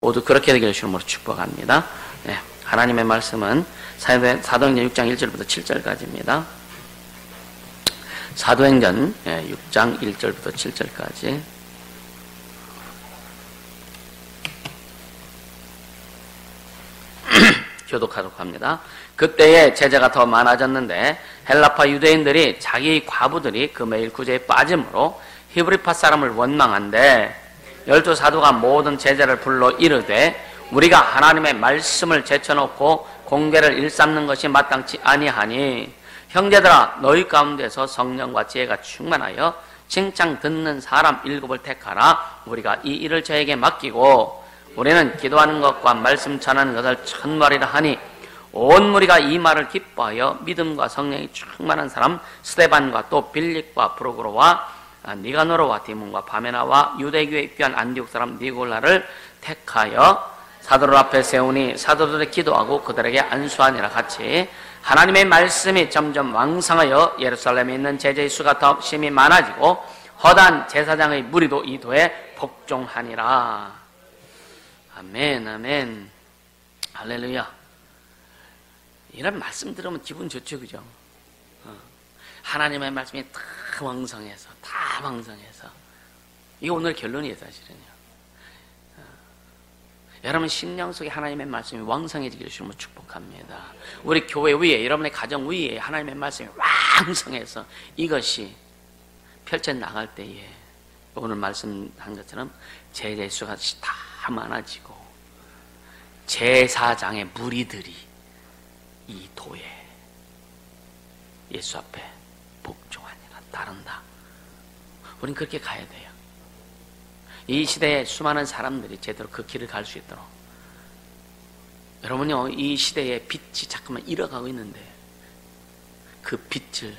모두 그렇게 되기를 주님으로 축복합니다. 네, 하나님의 말씀은 사도행전 6장 1절부터 7절까지입니다. 사도행전 6장 1절부터 7절까지. 교독하도록 합니다. 그때에 제자가 더 많아졌는데 헬라파 유대인들이 자기 과부들이 금해일 구제에 빠짐으로 히브리파 사람을 원망한데 12 사도가 모든 제자를 불러 이르되 우리가 하나님의 말씀을 제쳐놓고 공개를 일삼는 것이 마땅치 아니하니 형제들아 너희 가운데서 성령과 지혜가 충만하여 칭찬 듣는 사람 7을 택하라. 우리가 이 일을 저에게 맡기고 우리는 기도하는 것과 말씀 전하는 것을 천말이라 하니 온 무리가 이 말을 기뻐하여 믿음과 성령이 충만한 사람 스데반과 또 빌립과 프로고로와 니가노르와 디몬과 바메나와 유대교에 입교한 안디옥 사람 니골라를 택하여 사도들 앞에 세우니 사도들이 기도하고 그들에게 안수하니라. 같이 하나님의 말씀이 점점 왕성하여 예루살렘에 있는 제자의 수가 더 심히 많아지고 허다한 제사장의 무리도 이 도에 복종하니라. 아멘, 아멘, 할렐루야. 이런 말씀 들으면 기분 좋죠, 그죠? 하나님의 말씀이 다 왕성해서, 이게 오늘 결론이에요, 사실은요. 여러분 심령 속에 하나님의 말씀이 왕성해지기를 주님으로 축복합니다. 우리 교회 위에, 여러분의 가정 위에 하나님의 말씀이 왕성해서 이것이 펼쳐나갈 때에 오늘 말씀한 것처럼 제자의 수가 다 많아지고 제사장의 무리들이 이 도에 예수 앞에 복종하니라, 따른다. 우린 그렇게 가야 돼요. 이 시대에 수많은 사람들이 제대로 그 길을 갈 수 있도록. 여러분요, 이 시대에 빛이 자꾸만 잃어가고 있는데 그 빛을,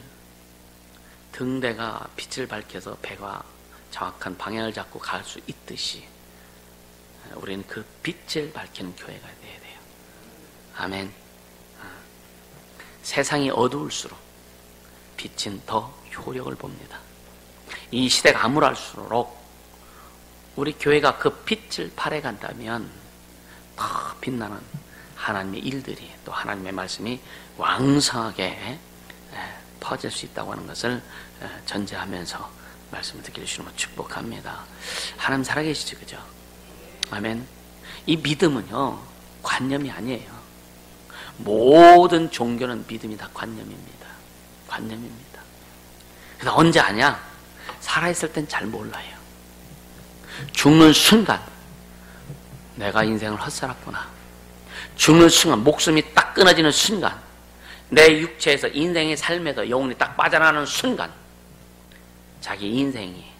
등대가 빛을 밝혀서 배가 정확한 방향을 잡고 갈 수 있듯이 우리는 그 빛을 밝히는 교회가 돼야 돼요. 아멘. 세상이 어두울수록 빛은 더 효력을 봅니다. 이 시대가 암울할수록 우리 교회가 그 빛을 발해간다면 더 빛나는 하나님의 일들이, 또 하나님의 말씀이 왕성하게 퍼질 수 있다고 하는 것을 전제하면서 말씀을 듣기를 주님으로 축복합니다. 하나님 살아계시죠, 그죠? 아멘. 이 믿음은요, 관념이 아니에요. 모든 종교는 믿음이 다 관념입니다. 관념입니다. 그래서 언제 아냐? 살아있을 땐 잘 몰라요. 죽는 순간 내가 인생을 헛살았구나. 죽는 순간, 목숨이 딱 끊어지는 순간, 내 육체에서 인생의 삶에서 영혼이 딱 빠져나가는 순간 자기 인생이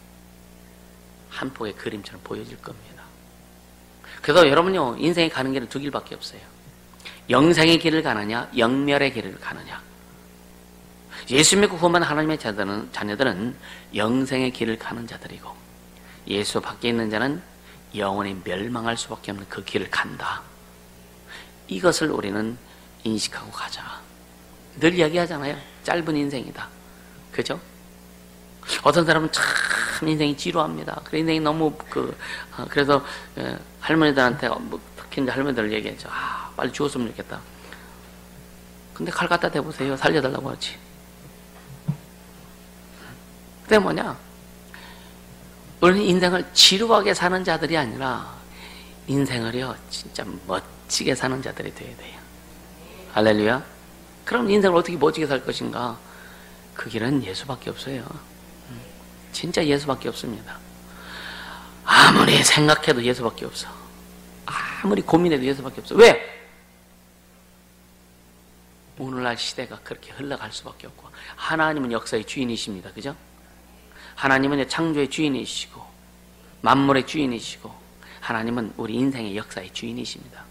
한 폭의 그림처럼 보여질 겁니다. 그래서 여러분요, 인생에 가는 길은 두 길밖에 없어요. 영생의 길을 가느냐, 영멸의 길을 가느냐. 예수 믿고 구원받은 하나님의 자녀들은 영생의 길을 가는 자들이고, 예수 밖에 있는 자는 영원히 멸망할 수밖에 없는 그 길을 간다. 이것을 우리는 인식하고 가자. 늘 이야기하잖아요. 짧은 인생이다. 그죠? 어떤 사람은 참 인생이 지루합니다. 그래, 인생이 너무 그래서 할머니들한테, 특히 이제 할머니들 얘기하죠. 빨리 죽었으면 좋겠다. 근데 칼 갖다 대보세요. 살려달라고 하지. 그게 뭐냐? 우리는 인생을 지루하게 사는 자들이 아니라 인생을요, 진짜 멋지게 사는 자들이 되어야 돼요. 할렐루야. 그럼 인생을 어떻게 멋지게 살 것인가? 그 길은 예수밖에 없어요. 진짜 예수밖에 없습니다. 아무리 생각해도 예수밖에 없어. 아무리 고민해도 예수밖에 없어. 왜? 오늘날 시대가 그렇게 흘러갈 수밖에 없고, 하나님은 역사의 주인이십니다. 그죠? 하나님은 창조의 주인이시고 만물의 주인이시고, 하나님은 우리 인생의 역사의 주인이십니다.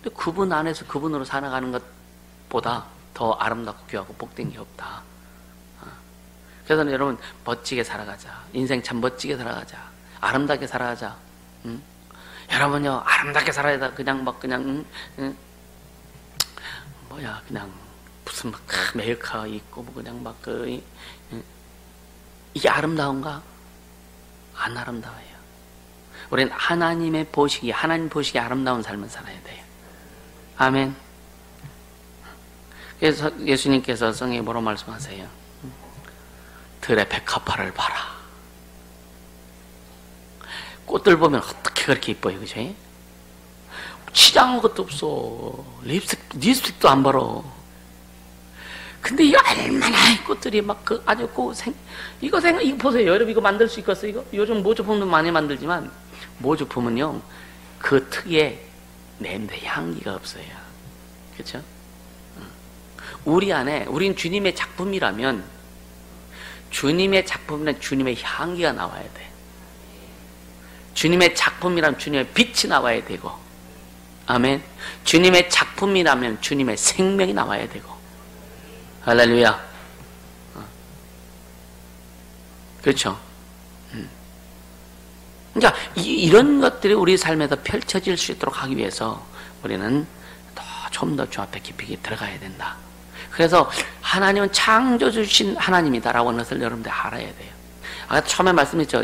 근데 그분 안에서 그분으로 살아가는 것보다 더 아름답고 귀하고 복된 게 없다. 그래서 여러분, 멋지게 살아가자. 인생 참 멋지게 살아가자. 아름답게 살아가자. 여러분요, 아름답게 살아야 돼. 그냥 그냥 무슨 메이커 입고 그냥 이게 아름다운가? 안 아름다워요. 우리는 하나님 보시기에 아름다운 삶을 살아야 돼요. 아멘. 그래서 예수님께서 성경에 뭐라고 말씀하세요? 들의 백합화를 봐라. 꽃들 보면 어떻게 그렇게 이뻐요, 그죠? 치장한 것도 없어. 립스틱도 안 바러. 근데 이 얼마나 꽃들이 막 아주 이거 보세요. 여러분 이거 만들 수 있겠어요? 이거 요즘 모조품도 많이 만들지만 모조품은요 그 특유의 냄새 향기가 없어요. 그렇죠? 우린 주님의 작품이라면 주님의 향기가 나와야 돼. 주님의 작품이라면 주님의 빛이 나와야 되고, 아멘. 주님의 작품이라면 주님의 생명이 나와야 되고, 할렐루야. 그렇죠? 그러니까 이런 것들이 우리 삶에서 펼쳐질 수 있도록 하기 위해서 우리는 좀 더 주 앞에 깊이 들어가야 된다. 그래서 하나님은 창조 주신 하나님이다라고 하는 것을 여러분들 알아야 돼요. 아까 처음에 말씀드렸죠.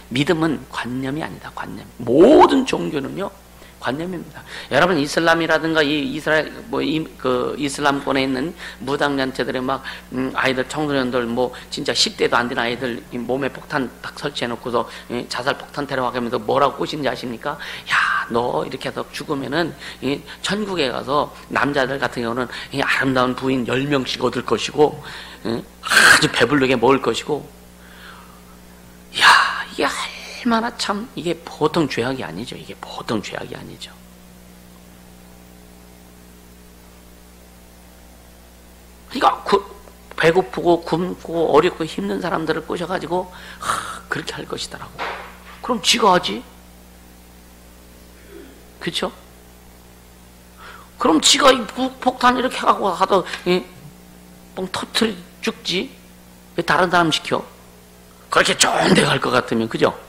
믿음은 관념이 아니다. 관념. 모든 종교는요 관념입니다. 여러분 이슬람이라든가 이슬람권에 있는 무당단체들의 아이들 청소년들 진짜 10대도 안 된 아이들 몸에 폭탄 딱 설치해놓고서 자살 폭탄 테러 하면서 뭐라고 꼬시는지 아십니까? 야, 너 이렇게 해서 죽으면은 천국에 가서 남자들 같은 경우는 아름다운 부인 10명씩 얻을 것이고 아주 배부르게 먹을 것이고, 야, 이게 얼마나 참 이게 보통 죄악이 아니죠. 이게 보통 죄악이 아니죠. 그러니까 배고프고 굶고 어렵고 힘든 사람들을 꼬셔가지고 그렇게 할 것이다라고. 그럼 지가 하지? 그렇죠? 그럼 지가 이 폭탄 이렇게 하고 하도 뻥 터트려 죽지? 왜 다른 사람 시켜? 그렇게 좋은 데 갈 것 같으면, 그죠?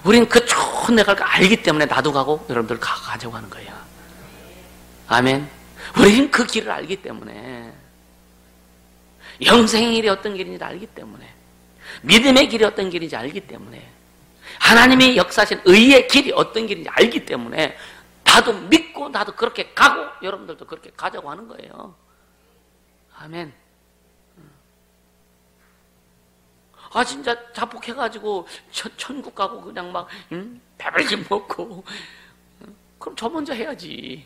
우린 그 좋은 데 갈 거 알기 때문에 나도 가고 여러분들 가자고 하는 거야. 아멘. 우리는 그 길을 알기 때문에, 영생의 길이 어떤 길인지 알기 때문에, 믿음의 길이 어떤 길인지 알기 때문에, 하나님의 역사하신 의의 길이 어떤 길인지 알기 때문에 나도 믿고 나도 그렇게 가고 여러분들도 그렇게 가자고 하는 거예요. 아멘. 진짜 자폭해가지고 천국 가고 그냥 배불리 먹고, 그럼 저 먼저 해야지.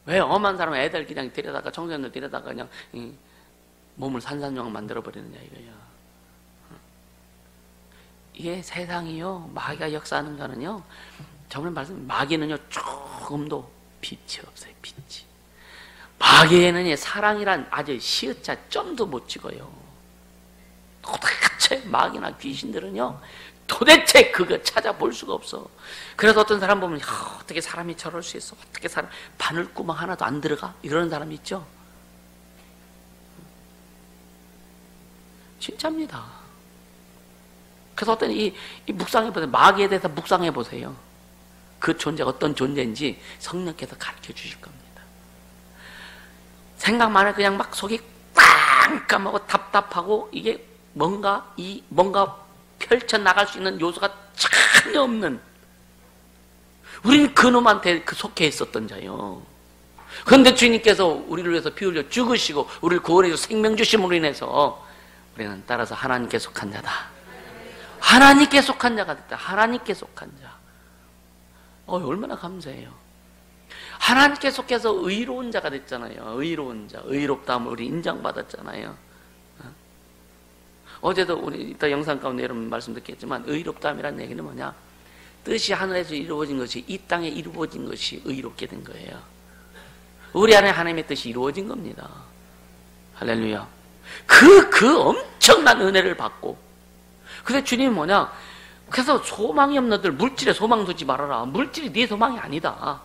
왜 엄한 사람 애들 그냥 데려다가 청소년들 데려다가 그냥 몸을 산산조각 만들어버리느냐 이거야. 이게 세상이요 마귀가 역사하는 거는요, 저번에 마귀는요 조금도 빛이 없어요. 빛이. 마귀에는 사랑이란 아주 시읒자 점도 못 찍어요. 도대체 마귀나 귀신들은요 도대체 그거 찾아볼 수가 없어. 그래서 어떤 사람 보면 어떻게 사람이 저럴 수 있어? 어떻게 사람 바늘구멍 하나도 안 들어가? 이러는 사람 있죠? 진짜입니다. 그래서 어떤 이 묵상해보세요. 마귀에 대해서 묵상해보세요. 그 존재가 어떤 존재인지 성령께서 가르쳐 주실 겁니다. 생각만 해 그냥 속이 깜깜하고 답답하고 이게 뭔가 펼쳐나갈 수 있는 요소가 전혀 없는, 우리는 그놈한테 속해 있었던 자요. 그런데 주님께서 우리를 위해서 피 흘려 죽으시고 우리를 구원해 주셔서 생명 주심으로 인해서 우리는 따라서 하나님께 속한 자다. 하나님께 속한 자가 됐다. 하나님께 속한 자. 얼마나 감사해요. 하나님께 속해서 의로운 자가 됐잖아요. 의로운 자. 의롭다함을 우리 인정받았잖아요. 어제도 우리 이따 영상 가운데 여러분 말씀 듣겠지만, 의롭다함이라는 얘기는 뭐냐? 뜻이 하늘에서 이루어진 것이 이 땅에 이루어진 것이 의롭게 된 거예요. 우리 안에 하나님의 뜻이 이루어진 겁니다. 할렐루야. 그 엄청난 은혜를 받고, 근데 주님이 뭐냐? 그래서 소망이 없는 너들 물질에 소망 두지 말아라. 물질이 네 소망이 아니다.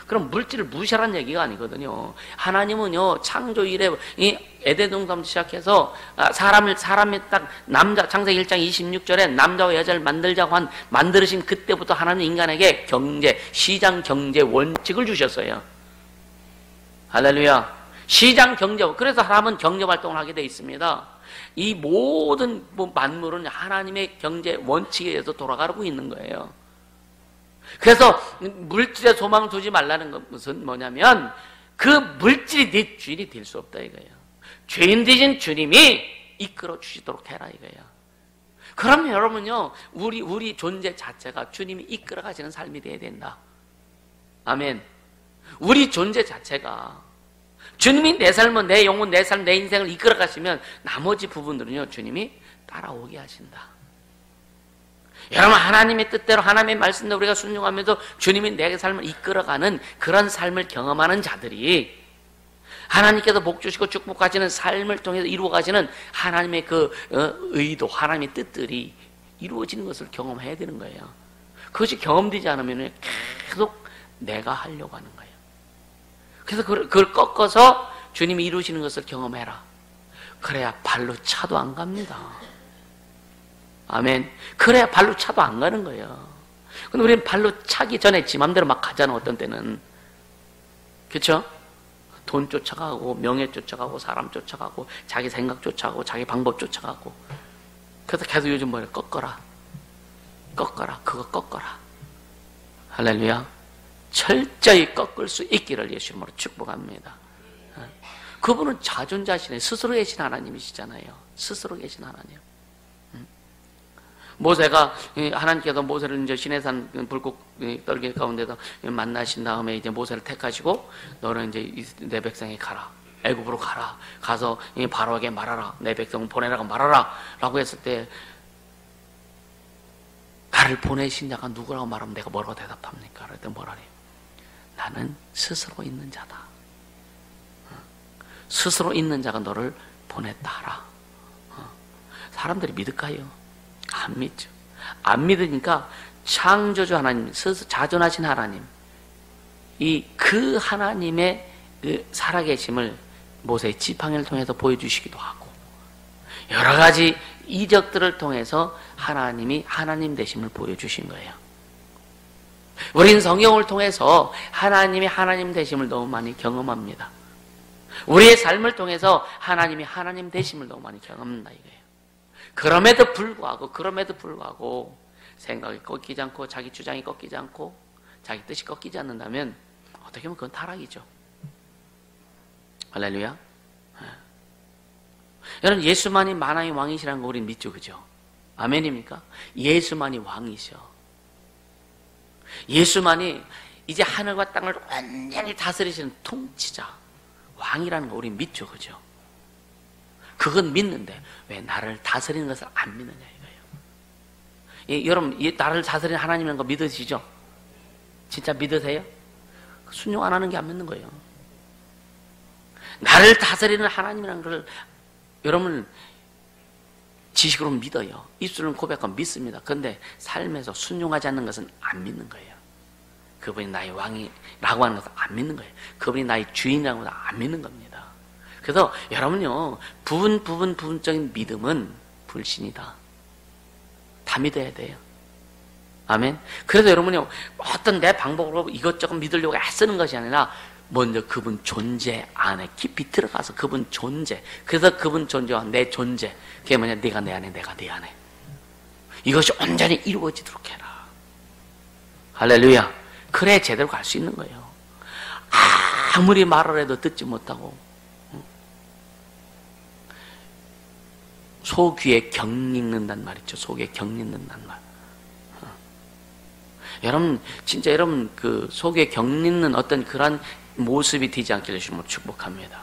그럼 물질을 무시하라는 얘기가 아니거든요. 하나님은요 창조 이래 이 에덴 동산부터 시작해서 사람이 딱 남자, 창세기 1장 26절에 남자와 여자를 만들자고 만드신 그때부터 하나님 인간에게 시장 경제 원칙을 주셨어요. 할렐루야. 시장 경제. 그래서 사람은 경제 활동을 하게 돼 있습니다. 이 모든 만물은 하나님의 경제 원칙에 의해서 돌아가고 있는 거예요. 그래서 물질에 소망을 두지 말라는 것은 뭐냐면 그 물질이 네 주인이 될 수 없다 이거예요. 주인 되신 주님이 이끌어 주시도록 해라 이거예요. 그럼 여러분요, 우리 존재 자체가 주님이 이끌어 가시는 삶이 되어야 된다. 아멘. 우리 존재 자체가 주님이 내 삶은, 내 영혼, 내 삶, 내 인생을 이끌어 가시면 나머지 부분들은요, 주님이 따라오게 하신다. 여러분, 하나님의 뜻대로 하나님의 말씀대로 우리가 순종하면서 주님이 내 삶을 이끌어가는 그런 삶을 경험하는 자들이 하나님께서 복 주시고 축복하시는 삶을 통해서 이루어가시는 하나님의 그 의도, 하나님의 뜻들이 이루어지는 것을 경험해야 되는 거예요. 그것이 경험되지 않으면 계속 내가 하려고 하는 거예요. 그래서 그걸 꺾어서 주님이 이루시는 것을 경험해라. 그래야 발로 차도 안 갑니다. 아멘. 그래야 발로 차도 안 가는 거예요. 근데 우리는 발로 차기 전에 지 맘대로 막 가잖아, 어떤 때는. 그렇죠? 돈 쫓아가고, 명예 쫓아가고, 사람 쫓아가고, 자기 생각 쫓아가고, 자기 방법 쫓아가고. 그래서 계속 요즘 뭐예요? 꺾어라. 꺾어라. 그거 꺾어라. 할렐루야. 철저히 꺾을 수 있기를 예수 이름으로 축복합니다. 그분은 자존자신의 스스로 계신 하나님이시잖아요. 스스로 계신 하나님. 모세가, 하나님께서 모세를 이제 시내산 불꽃 떨기 가운데서 만나신 다음에 이제 모세를 택하시고, 너는 이제 내 백성에 가라. 애굽으로 가라. 가서 바로에게 말하라. 내 백성을 보내라고 말하라. 라고 했을 때, 나를 보내신 자가 누구라고 말하면 내가 뭐라고 대답합니까? 그랬더니 뭐라 해요? 나는 스스로 있는 자다. 스스로 있는 자가 너를 보냈다 하라. 사람들이 믿을까요? 안 믿죠. 안 믿으니까 창조주 하나님, 스스로 자존하신 하나님, 그 하나님의 살아계심을 모세의 지팡이를 통해서 보여주시기도 하고, 여러 가지 이적들을 통해서 하나님이 하나님 되심을 보여주신 거예요. 우린 성경을 통해서 하나님이 하나님 되심을 너무 많이 경험합니다. 우리의 삶을 통해서 하나님이 하나님 되심을 너무 많이 경험한다 이거예요. 그럼에도 불구하고 생각이 꺾이지 않고, 자기 주장이 꺾이지 않고, 자기 뜻이 꺾이지 않는다면 어떻게 보면 그건 타락이죠. 할렐루야. 여러분, 예수만이 만왕의 왕이시라는 거 우리는 믿죠, 그죠? 아멘입니까? 예수만이 왕이셔. 예수만이 이제 하늘과 땅을 완전히 다스리시는 통치자, 왕이라는 거 우리는 믿죠, 그죠? 그건 믿는데 왜 나를 다스리는 것을 안 믿느냐 이거예요. 여러분, 나를 다스리는 하나님이라는 거 믿으시죠? 진짜 믿으세요? 순종 안 하는 게 안 믿는 거예요. 나를 다스리는 하나님이라는 걸 여러분 지식으로 믿어요. 입술은 고백하고 믿습니다. 그런데 삶에서 순종하지 않는 것은 안 믿는 거예요. 그분이 나의 왕이라고 하는 것은 안 믿는 거예요. 그분이 나의 주인이라고 하는 것은 안 믿는 겁니다. 그래서 여러분요, 부분적인 믿음은 불신이다. 다 믿어야 돼요. 아멘. 그래서 여러분요, 어떤 내 방법으로 이것저것 믿으려고 애쓰는 것이 아니라 먼저 그분 존재 안에 깊이 들어가서 그분 존재, 그래서 그분 존재와 내 존재, 그게 뭐냐? 네가 내 안에, 내가 네 안에, 이것이 온전히 이루어지도록 해라. 할렐루야. 그래 제대로 갈 수 있는 거예요. 아무리 말을 해도 듣지 못하고, 소귀에 경 읽는단 말이죠. 속에 경 읽는단 말. 여러분, 진짜 여러분 그 속에 경 읽는 어떤 그런 모습이 되지 않게 해주시면 축복합니다.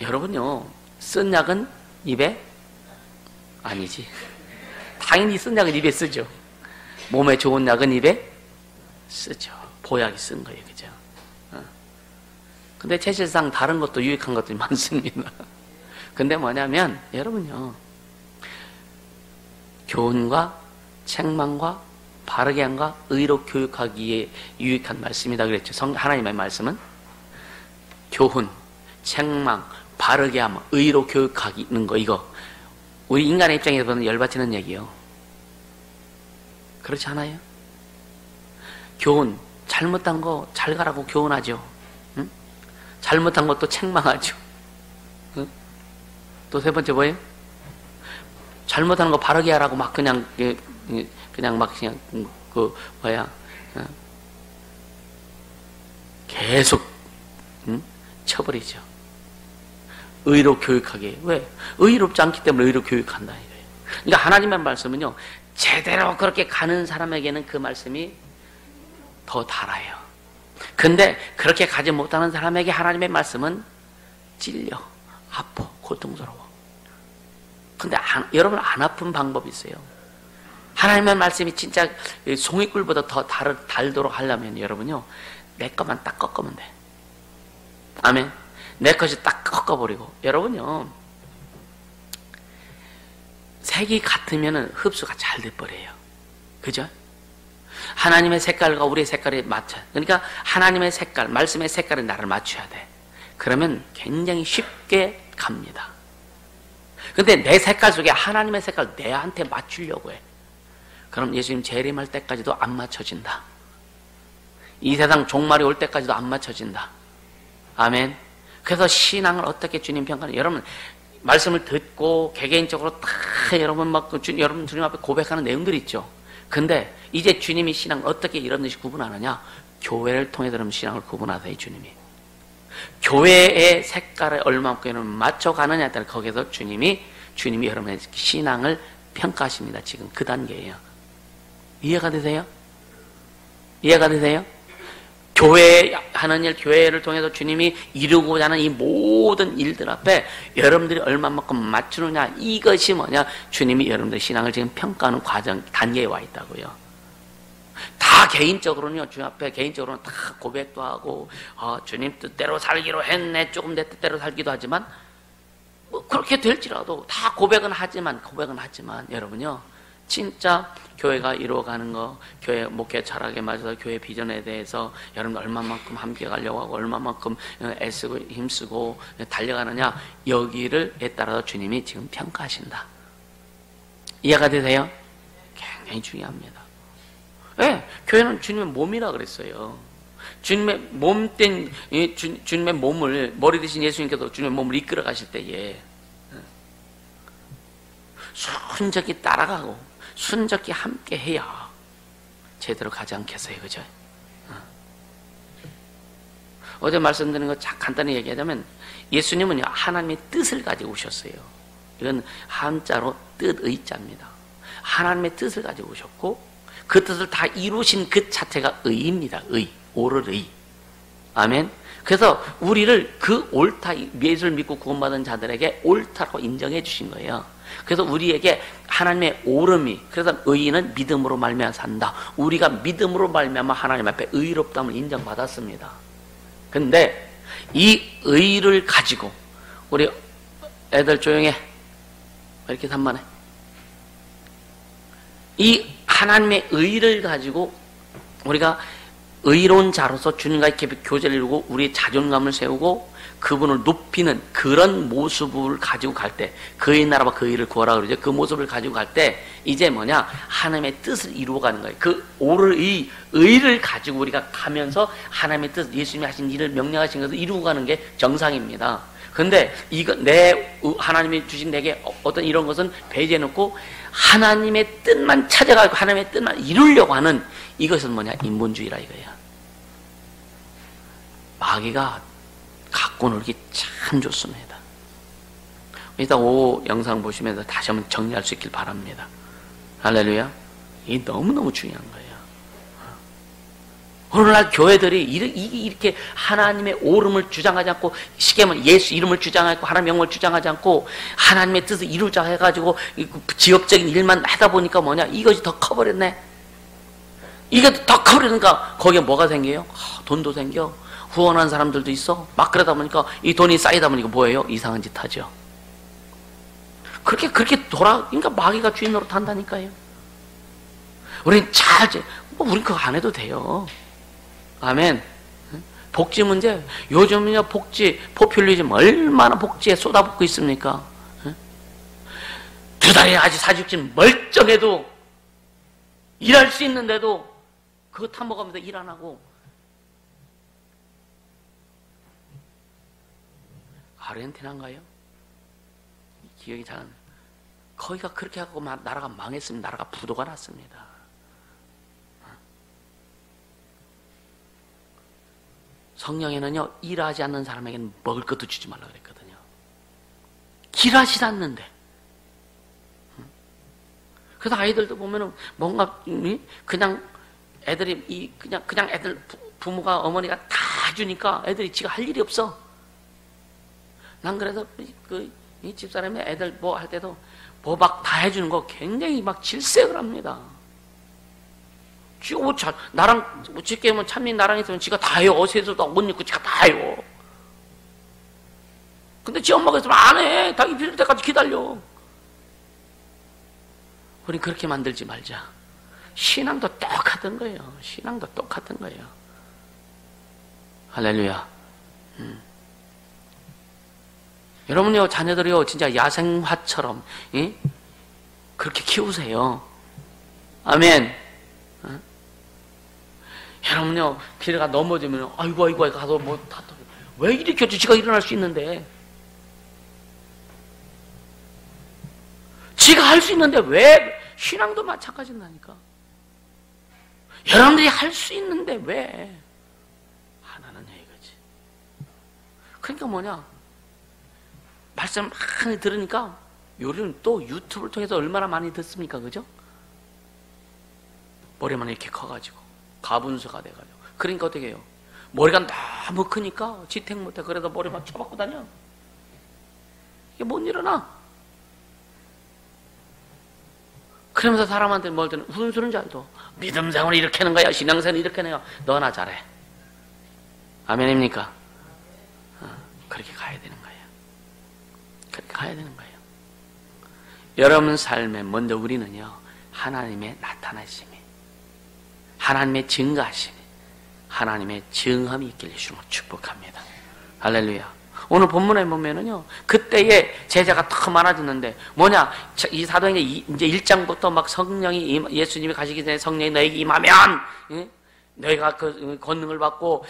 여러분요, 쓴 약은 입에 아니지. 당연히 쓴 약은 입에 쓰죠. 몸에 좋은 약은 입에 쓰죠. 보약이 쓴 거예요, 그죠? 근데 사실상 다른 것도 유익한 것들이 많습니다. 근데 뭐냐면 여러분요, 교훈과 책망과 바르게 함과 의로 교육하기에 유익한 말씀이다 그랬죠. 하나님의 말씀은 교훈, 책망, 바르게 함, 의로 교육하는 거, 이거 우리 인간의 입장에서 보면 열받치는 얘기예요. 그렇지 않아요? 교훈, 잘못한 거 잘 가라고 교훈하죠. 응? 잘못한 것도 책망하죠. 응? 또 세 번째 뭐예요? 잘못하는 거 바르게 하라고 막 그냥 막 그냥 계속 쳐버리죠. 의로 교육하게. 왜? 의롭지 않기 때문에 의로 교육한다 이거예요. 그러니까 하나님의 말씀은요, 제대로 그렇게 가는 사람에게는 그 말씀이 더 달아요. 근데 그렇게 가지 못하는 사람에게 하나님의 말씀은 찔려, 아파, 고통스러워. 근데 여러분 안 아픈 방법이 있어요. 하나님의 말씀이 진짜 송이꿀보다 더 달도록 하려면 여러분요, 내 것만 딱 꺾으면 돼. 아멘. 내 것이 딱 꺾어버리고. 여러분요, 색이 같으면 흡수가 잘 돼버려요. 그죠? 하나님의 색깔과 우리의 색깔이 맞춰. 그러니까 하나님의 색깔, 말씀의 색깔에 나를 맞춰야 돼. 그러면 굉장히 쉽게 갑니다. 근데 내 색깔 속에 하나님의 색깔 내한테 맞추려고 해. 그럼 예수님 재림할 때까지도 안 맞춰진다. 이 세상 종말이 올 때까지도 안 맞춰진다. 아멘. 그래서 신앙을 어떻게 주님 평가하는, 여러분 말씀을 듣고 개개인적으로 다 여러분 막 여러분 주님 앞에 고백하는 내용들이 있죠. 근데 이제 주님이 신앙을 어떻게 이런 듯이 구분하느냐? 교회를 통해 들으면 신앙을 구분하세요. 주님이 교회의 색깔에 얼마만큼 맞춰가느냐에 따라 거기서 주님이 여러분의 신앙을 평가하십니다. 지금 그 단계예요. 이해가 되세요? 이해가 되세요? 교회 하는 일, 교회를 통해서 주님이 이루고자 하는 이 모든 일들 앞에 여러분들이 얼마만큼 맞추느냐, 이것이 뭐냐? 주님이 여러분들의 신앙을 지금 평가하는 과정, 단계에 와 있다고요. 다 개인적으로는요, 주님 앞에 개인적으로는 다 고백도 하고, 주님 뜻대로 살기로 했네, 조금 내 뜻대로 살기도 하지만, 뭐 그렇게 될지라도 다 고백은 하지만, 여러분요, 진짜 교회가 이루어가는 거, 교회 목회 철학에 맞아서 교회 비전에 대해서 여러분 얼마만큼 함께 가려고 하고 얼마만큼 애쓰고 힘쓰고 달려가느냐, 여기를에 따라서 주님이 지금 평가하신다. 이해가 되세요? 굉장히 중요합니다. 네, 교회는 주님의 몸이라 그랬어요. 주님의 몸된 주님의 몸을, 머리 대신 예수님께서 주님의 몸을 이끌어 가실 때에 순적히 따라가고 순적히 함께 해야 제대로 가지 않겠어요. 그죠? 어제 말씀드린 거 간단히 얘기하자면, 예수님은요, 하나님의 뜻을 가지고 오셨어요. 이건 한자로 뜻의자입니다. 하나님의 뜻을 가지고 오셨고, 그 뜻을 다 이루신 그 자체가 의입니다. 옳을 의. 아멘. 그래서 우리를 그 옳다, 예수를 믿고 구원받은 자들에게 옳다고 인정해 주신 거예요. 그래서 우리에게 하나님의 옳음이, 그래서 의인은 믿음으로 말미암아 산다. 우리가 믿음으로 말미암아 하나님 앞에 의롭다함을 인정받았습니다. 근데 이 의를 가지고, 우리 애들 조용해, 왜 이렇게 산만해? 이 하나님의 의를 가지고 우리가 의로운 자로서 주님과 이렇게 교제를 이루고 우리의 자존감을 세우고 그분을 높이는 그런 모습을 가지고 갈 때, 그의 나라와 그 의를 구하라 그러죠. 그 모습을 가지고 갈 때 이제 뭐냐? 하나님의 뜻을 이루어가는 거예요. 그 옳을 의를 가지고 우리가 가면서 하나님의 뜻, 예수님이 하신 일을 명령하신 것을 이루고 가는 게 정상입니다. 근데 이거 하나님이 주신 내게 어떤 이런 것은 배제해 놓고 하나님의 뜻만 찾아가고 하나님의 뜻만 이루려고 하는, 이것은 뭐냐? 인본주의라 이거야. 마귀가 갖고 놀기 참 좋습니다. 이따 오후 영상 보시면서 다시 한번 정리할 수 있길 바랍니다. 할렐루야. 이게 너무너무 중요한 거예요. 오늘날 교회들이 이렇게 하나님의 옳음을 주장하지 않고, 쉽게 말하면 예수 이름을 주장하지 않고 하나님의 영광을 주장하지 않고 하나님의 뜻을 이루자 해가지고 지역적인 일만 하다 보니까 뭐냐? 이것이 더 커버렸네. 이게 더 커버리니까 거기에 뭐가 생겨요? 돈도 생겨. 후원한 사람들도 있어. 막 그러다 보니까 이 돈이 쌓이다 보니까 뭐예요? 이상한 짓 하죠. 그렇게 그러니까 마귀가 주인 노릇 한다니까요. 우린 우린 그거 안 해도 돼요. 아멘. 복지 문제, 요즘은요, 포퓰리즘 얼마나 복지에 쏟아붓고 있습니까? 두 달에 아직 사직진 멀쩡해도, 일할 수 있는데도 그거 타먹으면서 일 안 하고, 아르헨티나인가요? 기억이 잘 안 나요. 거기가 그렇게 하고 나라가 망했습니다. 나라가 부도가 났습니다. 성령에는요, 일하지 않는 사람에게는 먹을 것도 주지 말라 그랬거든요. 일하지 않는데. 그래서 아이들도 보면은 뭔가 그냥 애들이 그냥 애들 부모가 어머니가 다 주니까 애들이 지가 할 일이 없어. 난 그래서 이 집사람이 애들 뭐 할 때도 뭐 막 다 해주는 거 굉장히 막 질색을 합니다. 지가 뭐 나랑 뭐 집게 뭐 참미 나랑 있으면 지가 다 해요. 어디서도 옷 입고 지가 다 해요. 근데 지 엄마가 있으면 안 해. 다 입힐 때까지 기다려. 우리 그렇게 만들지 말자. 신앙도 똑같은 거예요. 신앙도 똑같은 거예요. 할렐루야. 여러분요, 자녀들이요, 진짜 야생화처럼 그렇게 키우세요. 아멘. 여러분요, 길가 넘어지면 아이고 가서 뭐 왜 일으켰지? 지가 일어날 수 있는데. 지가 할 수 있는데 왜? 신앙도 마찬가지라니까. 여러분들이 할 수 있는데 왜? 하나는 이거지. 그러니까 뭐냐? 말씀 많이 들으니까 요즘 또 유튜브를 통해서 얼마나 많이 듣습니까? 그죠? 머리만 이렇게 커가지고 가분수가 돼가지고. 그러니까 어떻게 해요? 머리가 너무 크니까 지택 못해. 그래도 머리만 쳐박고 다녀. 이게 못 일어나. 그러면서 사람한테 뭘 드는 무슨 소리인지 알죠? 믿음 생활을 이렇게 하는 거야. 신앙생활을 이렇게 하는 거야. 너나 잘해. 아멘입니까? 그렇게 가야 되는 거예요. 그렇게 가야 되는 거예요. 여러분 삶에 먼저 우리는요, 하나님의 나타나심이, 하나님의 증거하심이, 하나님의 증함이 있길 주로 축복합니다. 할렐루야. 오늘 본문에 보면은요, 그때에 제자가 더 많아졌는데, 뭐냐, 이 사도행전 이제 1장부터 막 성령이, 예수님이 가시기 전에 성령이 너에게 임하면, 너희가 그 권능을 받고,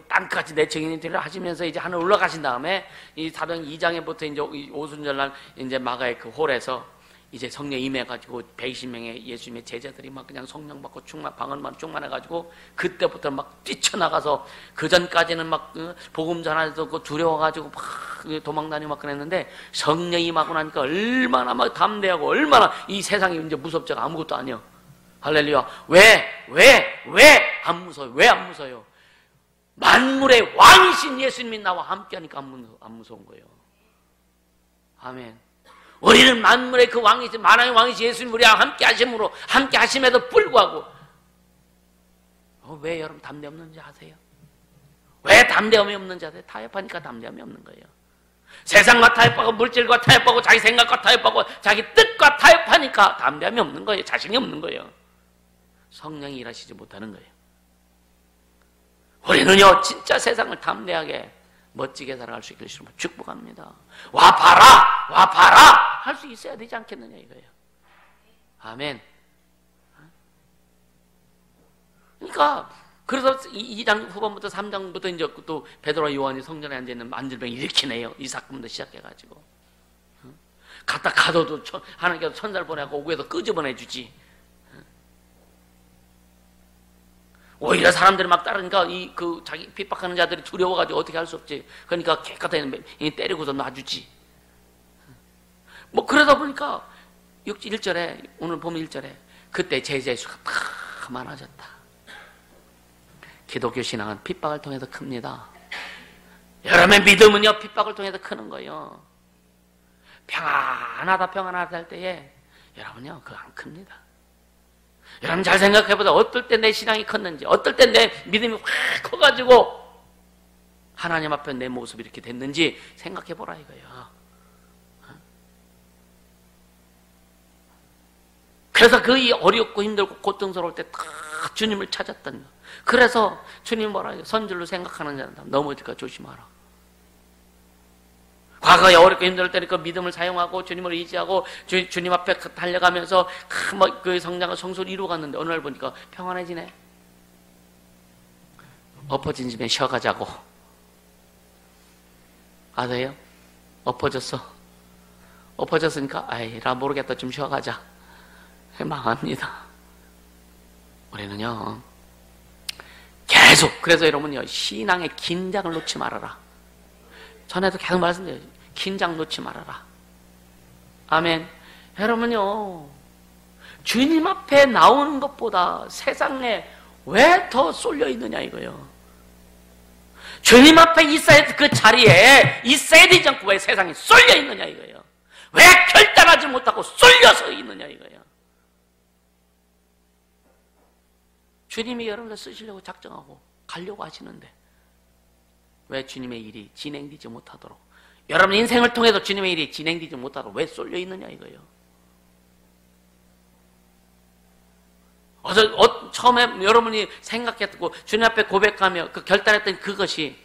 땅까지 내 증인이 되리라 하시면서 이제 하늘 올라가신 다음에, 이 사도행전 2장에부터 이제 오순절날 이제 마가의 그 홀에서 이제 성령 임해가지고 120명의 예수님의 제자들이 막 그냥 성령 받고 방언만 충만해가지고 그때부터 막 뛰쳐나가서 그 전까지는 막 복음 전하면서 두려워가지고 막 도망다니고 막 그랬는데 성령 임하고 나니까 얼마나 막 담대하고 얼마나 이 세상이 이제 무섭지가 아무것도 아니야. 할렐루야. 왜 안 무서워요? 왜 안 무서워요? 만물의 왕이신 예수님이 나와 함께하니까 안 무서운 거예요. 아멘. 우리는 만물의 그 왕이신, 만왕의 왕이신 예수님 우리와 함께 하심으로, 함께 하심에도 불구하고, 왜 여러분 담대 없는지 아세요? 왜 담대함이 없는지 아세요? 타협하니까 담대함이 없는 거예요. 세상과 타협하고, 물질과 타협하고, 자기 생각과 타협하고, 자기 뜻과 타협하니까 담대함이 없는 거예요. 자신이 없는 거예요. 성령이 일하시지 못하는 거예요. 우리는요, 진짜 세상을 담대하게, 멋지게 살아갈 수 있기를 축복합니다. 와 봐라 할 수 있어야 되지 않겠느냐 이거예요. 아멘. 그러니까 그래서 2장 후반부터 3장부터 이제 또 베드로와 요한이 성전에 앉아 있는 안질병 일으키네요. 이 사건부터 시작해가지고 갖다 가둬도 하나님께서 천사를 보내고 오구에서 끄집어내 주지. 오히려 사람들이 막 따르니까 자기 핍박하는 자들이 두려워가지고 어떻게 할 수 없지. 그러니까 개껏 때리고서 놔주지. 뭐 그러다 보니까 1절에 오늘 보면 1절에 그때 제자의 수가 다 많아졌다. 기독교 신앙은 핍박을 통해서 큽니다. 여러분의 믿음은요 핍박을 통해서 크는 거예요. 평안하다 할 때에 여러분요 그거 안 큽니다. 여러분 잘 생각해보자. 어떨 때 내 신앙이 컸는지, 어떨 때 내 믿음이 확 커가지고 하나님 앞에 내 모습이 이렇게 됐는지 생각해보라 이거예요. 그래서 그 어렵고 힘들고 고통스러울 때 다 주님을 찾았던 거. 그래서 주님 뭐라 해요? 선줄로 생각하는 자는 넘어질까 조심하라. 과거에 어렵고 힘들 때니까 믿음을 사용하고 주님을 의지하고 주님 앞에 달려가면서 그 성장과 성소를 이루어갔는데 어느 날 보니까 평안해지네. 엎어진 집에 쉬어가자고. 아세요? 엎어졌어. 엎어졌으니까 아이라 모르겠다, 좀 쉬어가자. 망합니다. 우리는요 계속, 그래서 여러분요 신앙의 긴장을 놓지 말아라. 전에도 계속 말씀드려요. 긴장 놓지 말아라. 아멘. 여러분요 주님 앞에 나오는 것보다 세상에 왜 더 쏠려 있느냐 이거요. 주님 앞에 있어야, 그 자리에 있어야 되지 않고 왜 세상에 쏠려 있느냐 이거예요. 왜 결단하지 못하고 쏠려서 있느냐 이거예요. 주님이 여러분을 쓰시려고 작정하고 가려고 하시는데 왜 주님의 일이 진행되지 못하도록, 여러분 인생을 통해서 주님의 일이 진행되지 못하도록 왜 쏠려 있느냐 이거예요. 처음에 여러분이 생각했고 주님 앞에 고백하며 그 결단했던 그것이,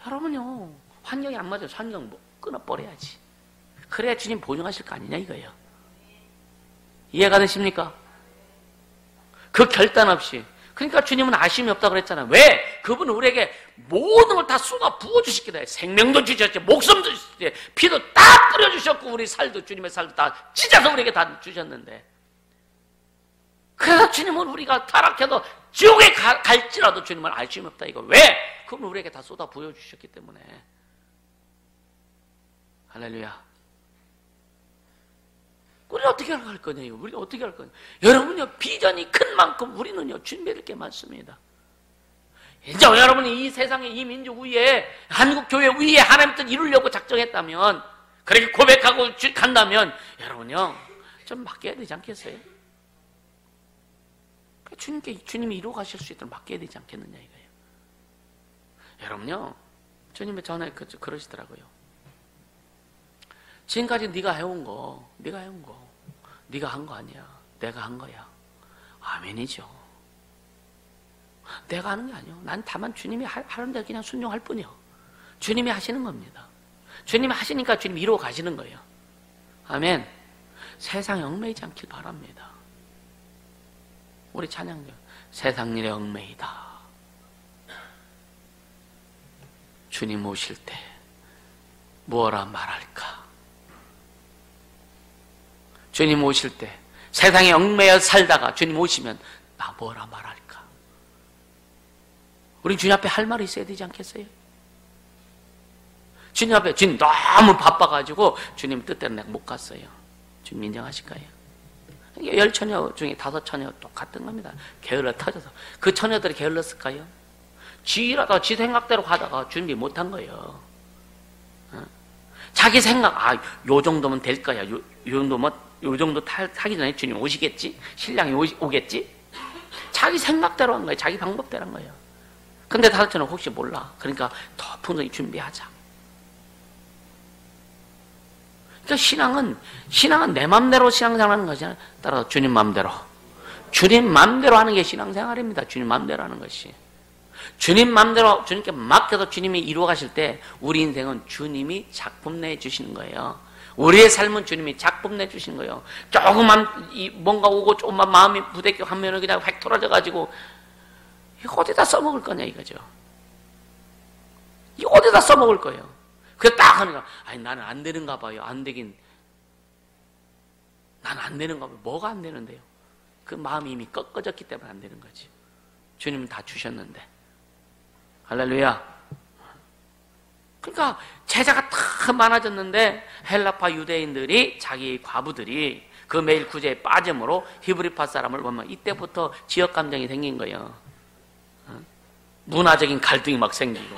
여러분요 환경이 안 맞아요. 환경 뭐 끊어버려야지. 그래야 주님 보증하실 거 아니냐 이거예요. 이해가 되십니까? 그 결단 없이. 그러니까 주님은 아쉬움이 없다고 그랬잖아요. 왜? 그분은 우리에게 모든 걸 다 쏟아 부어주시기도 해요. 생명도 주셨지, 목숨도 주셨지, 피도 다 뿌려주셨고, 우리 살도, 주님의 살도 다 찢어서 우리에게 다 주셨는데, 그래서 주님은 우리가 타락해도 지옥에 갈지라도 주님은 아쉬움이 없다 이거. 왜? 그분은 우리에게 다 쏟아 부어주셨기 때문에. 할렐루야. 우리는 어떻게 할 거냐요? 우리는 어떻게 할 거냐? 여러분요 비전이 큰 만큼 우리는요 준비할 게 많습니다. 이제 여러분이 이 세상에, 이 민족 위에, 한국 교회 위에 하나님 뜻 이루려고 작정했다면, 그렇게 고백하고 간다면 여러분요 좀 맡겨야 되지 않겠어요? 주님이 이루어 가실 수 있도록 맡겨야 되지 않겠느냐 이거예요. 여러분요 주님이 전에 그러시더라고요. 지금까지 네가 해온 거, 네가 한 거 아니야. 내가 한 거야. 아멘이죠. 내가 하는 게 아니요. 난 다만 주님이 하는 데 그냥 순종할 뿐이요. 주님이 하시는 겁니다. 주님이 하시니까 주님이 이루어 가시는 거예요. 아멘. 세상에 얽매이지 않길 바랍니다. 우리 찬양들, 세상 일에 얽매이다. 주님 오실 때 뭐라 말할까? 주님 오실 때 세상에 얽매여 살다가 주님 오시면 나 뭐라 말할까? 우리 주님 앞에 할 말이 있어야 되지 않겠어요? 주님 앞에, 주님 너무 바빠가지고 주님 뜻대로 내가 못 갔어요. 주님 인정하실까요? 10처녀 중에 5처녀 똑같은 겁니다. 게을러 터져서. 그 처녀들이 게을렀을까요? 지라다가 지 생각대로 가다가 준비 못한 거예요. 자기 생각, 요 정도면 될 거야. 요 정도 타기 전에 주님 오시겠지? 신랑이 오겠지? 자기 생각대로 한 거예요. 자기 방법대로 한 거예요. 근데 5처녀는 혹시 몰라. 그러니까 더 풍성히 준비하자. 그러니까 신앙은 내 맘대로 신앙생활하는 것이 아니라 따라서 주님 맘대로 하는 게 신앙생활입니다. 주님 맘대로 하는 것이. 주님 맘대로 주님께 맡겨서 주님이 이루어 가실 때 우리 인생은 주님이 작품 내 주시는 거예요. 우리의 삶은 주님이 작품 내 주시는 거예요. 조금만 뭔가 오고 조금만 마음이 부대껴 하면은 그냥 획 돌아져 가지고 이거 어디다 써먹을 거냐 이거죠. 이거 어디다 써먹을 거예요. 그래 딱 하니까 나는 안 되는가 봐요. 안 되긴. 나는 안 되는가 봐요. 뭐가 안 되는데요? 그 마음이 이미 꺾어졌기 때문에 안 되는 거지. 주님은 다 주셨는데. 할렐루야. 그러니까 제자가 다 많아졌는데 헬라파 유대인들이, 자기 과부들이 그 매일 구제에 빠짐으로 히브리파 사람을 보면 이때부터 지역 감정이 생긴 거예요. 문화적인 갈등이 막 생기고.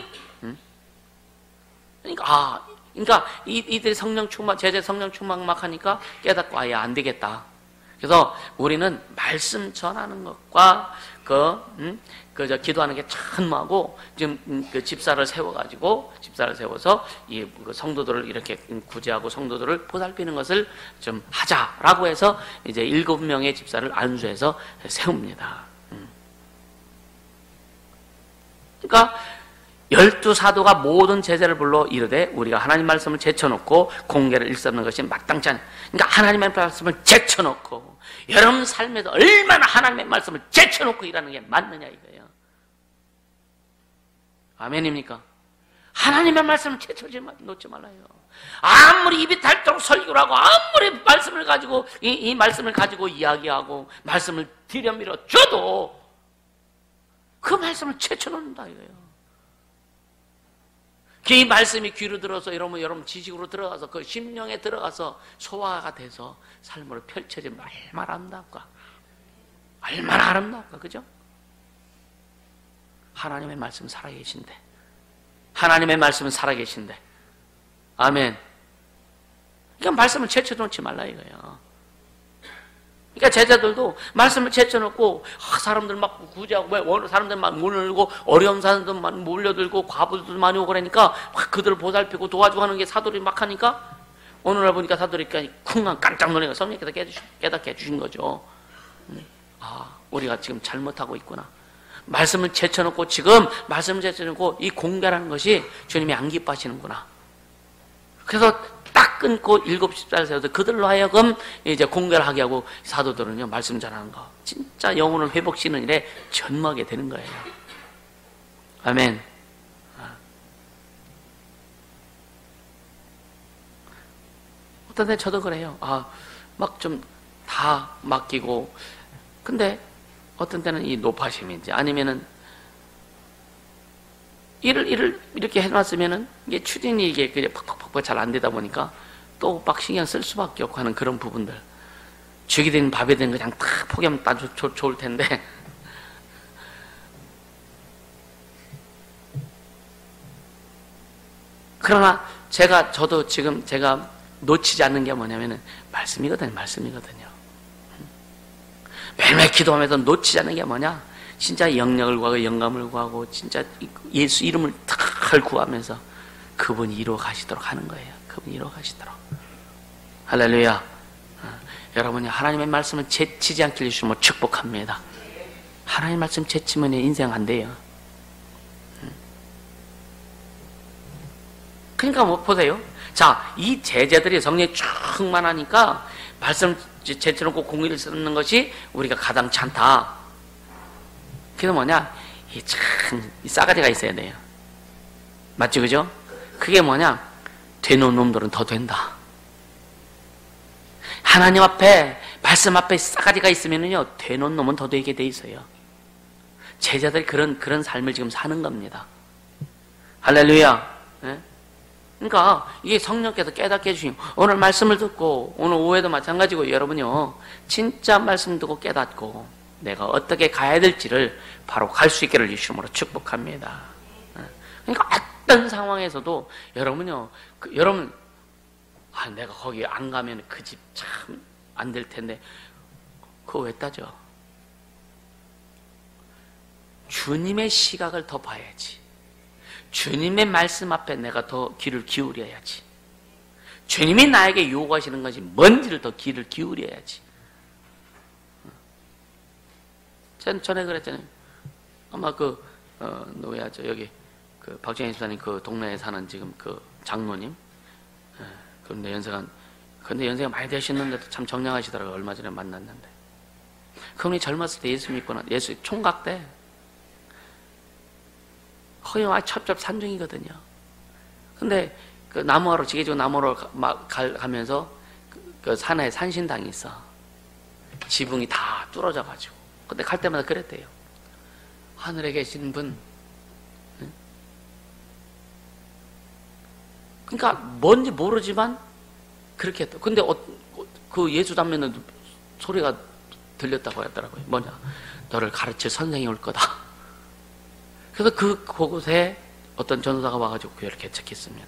그러니까 이들이 성령 충만, 제자 성령 충만 막 하니까 깨닫고 안 되겠다. 그래서 우리는 말씀 전하는 것과 기도하는 게 참하고 지금 그 집사를 세워서 이 성도들을 이렇게 구제하고 성도들을 보살피는 것을 좀 하자라고 해서 이제 7명의 집사를 안수해서 세웁니다. 그러니까 12사도가 모든 제자를 불러 이르되 우리가 하나님 말씀을 제쳐놓고 공개를 일삼는 것이 마땅치 않아요. 그러니까 하나님의 말씀을 제쳐놓고 여러분 삶에서 얼마나 하나님의 말씀을 제쳐놓고 일하는 게 맞느냐 이거예요. 아멘입니까? 하나님의 말씀을 제쳐지 놓지 말아요. 아무리 입이 닳도록 설교를 하고 아무리 말씀을 가지고 이 말씀을 가지고 이야기하고 말씀을 들여밀어 줘도 그 말씀을 제쳐놓는다 이거예요. 이 말씀이 귀로 들어서 여러분 지식으로 들어가서 그 심령에 들어가서 소화가 돼서 삶으로 펼쳐지면 얼마나 아름다울까? 얼마나 아름다울까? 그죠? 하나님의 말씀은 살아계신데, 하나님의 말씀은 살아계신데, 아멘. 그러니까 말씀을 제쳐놓지 말라 이거예요. 그러니까 제자들도 말씀을 제쳐놓고 사람들 막 구제하고 사람들 막 몰려들고 어려운 사람들 막 몰려들고 과부들 많이 오고 그러니까 막 그들을 보살피고 도와주고 하는 게 사도들이 막 하니까 어느 날 보니까 사도들이 쿵 깜짝 놀라서 성령께서 깨닫게 해주신 거죠. 아, 우리가 지금 잘못하고 있구나. 말씀을 제쳐놓고 지금 말씀을 제쳐놓고 이 공개라는 것이 주님이 안 기뻐하시는구나. 그래서 딱 끊고 7살 세워서 그들로 하여금 이제 공개를 하게 하고 사도들은요 말씀 전하는 거 진짜 영혼을 회복시키는 일에 전무하게 되는 거예요. 아멘. 어떤 때 저도 그래요. 막 좀 다 맡기고 근데 어떤 때는 이 노파심인지 아니면은 일을 이렇게 해놨으면은 이게 추진이 이게 그냥 팍팍팍 잘 안 되다 보니까 또 막 신경 쓸 수밖에 없고 하는 그런 부분들. 죽이 된 밥이 된 그냥 딱 포기하면 딱 좋을 텐데. 그러나 저도 지금 제가 놓치지 않는 게 뭐냐면은 말씀이거든요. 매일매일 기도하면서 놓치지 않는 게 뭐냐? 진짜 영역을 구하고 영감을 구하고 진짜 예수 이름을 탁 구하면서 그분이 이루어 가시도록 하는 거예요. 그분이 이루어 가시도록. 할렐루야. 여러분이 하나님의 말씀을 제치지 않게 해주시면 축복합니다. 하나님의 말씀 제치면 인생 안 돼요. 그러니까 뭐 보세요. 자, 이 제자들이 성령에 충만하니까 말씀 제쳐놓고 공의를 쓰는 것이 우리가 가당치 않다. 그게 뭐냐? 이 싸가지가 있어야 돼요. 맞죠, 그죠? 그게 뭐냐? 되놓은 놈들은 더 된다. 하나님 앞에, 말씀 앞에 싸가지가 있으면요, 되놓은 놈은 더 되게 돼 있어요. 제자들이 그런 삶을 지금 사는 겁니다. 할렐루야. 네? 그러니까 이게 성령께서 깨닫게 해주신 오늘 말씀을 듣고 오늘 오후에도 마찬가지고 여러분요 진짜 말씀 듣고 깨닫고 내가 어떻게 가야 될지를 바로 갈 수 있기를 주심으로 축복합니다. 그러니까 어떤 상황에서도 여러분요 여러분 내가 거기 안 가면 그 집 참 안 될 텐데 그거 왜 따져? 주님의 시각을 더 봐야지. 주님의 말씀 앞에 내가 더 귀를 기울여야지. 주님이 나에게 요구하시는 것이 뭔지를 더 귀를 기울여야지. 전에 그랬잖아요. 아마 누구야, 여기, 박정희 집사님 그 동네에 사는 지금 그 장로님. 근데 연세가 많이 되셨는데도 참 정량하시더라고요. 얼마 전에 만났는데. 그분이 젊었을 때 예수 믿고 예수 총각 때 거기 와 첩첩산중이거든요. 근데 그 나무하러 지게지고 나무로 가면서 그 산에 산신당이 있어. 지붕이 다 뚫어져가지고. 근데 갈 때마다 그랬대요. 하늘에 계신 분. 그러니까 뭔지 모르지만 그렇게 했다. 근데 그 예수 담면은 소리가 들렸다고 하더라고요. 뭐냐? 너를 가르칠 선생이 올 거다. 그래서 그곳에 어떤 전도사가 와가지고 교회를 개척했습니다.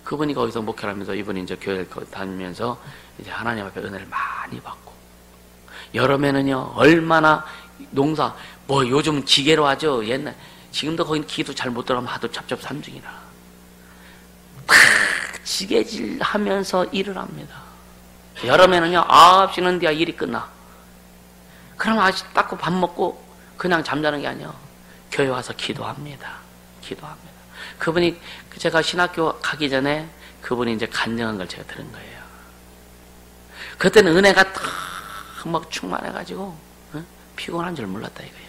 그분이 거기서 목회를 하면서 이분이 이제 교회를 다니면서 이제 하나님 앞에 은혜를 많이 받고 여름에는요 얼마나 농사 뭐 요즘 기계로 하죠. 옛날 지금도 거긴 기도 잘 못 들어가면 하도 첩첩산중이라 탁 지게질 하면서 일을 합니다. 여름에는요 9시는 돼야 일이 끝나. 그럼 아직 닦고 밥 먹고 그냥 잠자는 게 아니에요. 교회 와서 기도합니다. 그분이 제가 신학교 가기 전에 그분이 이제 간증한 걸 제가 들은 거예요. 그때는 은혜가 딱 막 충만해가지고 피곤한 줄 몰랐다 이거예요.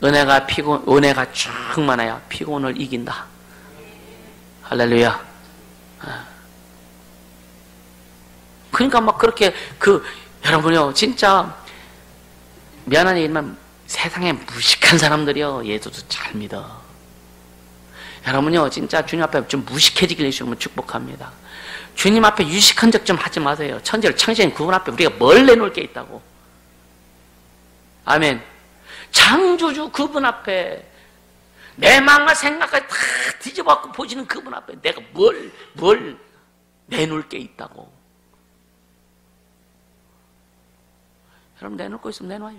은혜가 충만해야 피곤을 이긴다. 할렐루야. 그러니까 막 그렇게 여러분요, 진짜 미안한 얘기지만 세상에 무식한 사람들이요, 예수도 잘 믿어. 여러분요, 진짜 주님 앞에 좀 무식해지길 주시면 축복합니다. 주님 앞에 유식한 적 좀 하지 마세요. 천지를 창조한 그분 앞에 우리가 뭘 내놓을 게 있다고. 아멘. 창조주 그분 앞에 내 마음과 생각까지 다 뒤집어갖고 보시는 그분 앞에 내가 뭘 내놓을 게 있다고. 여러분, 내놓을 거 있으면 내놔요.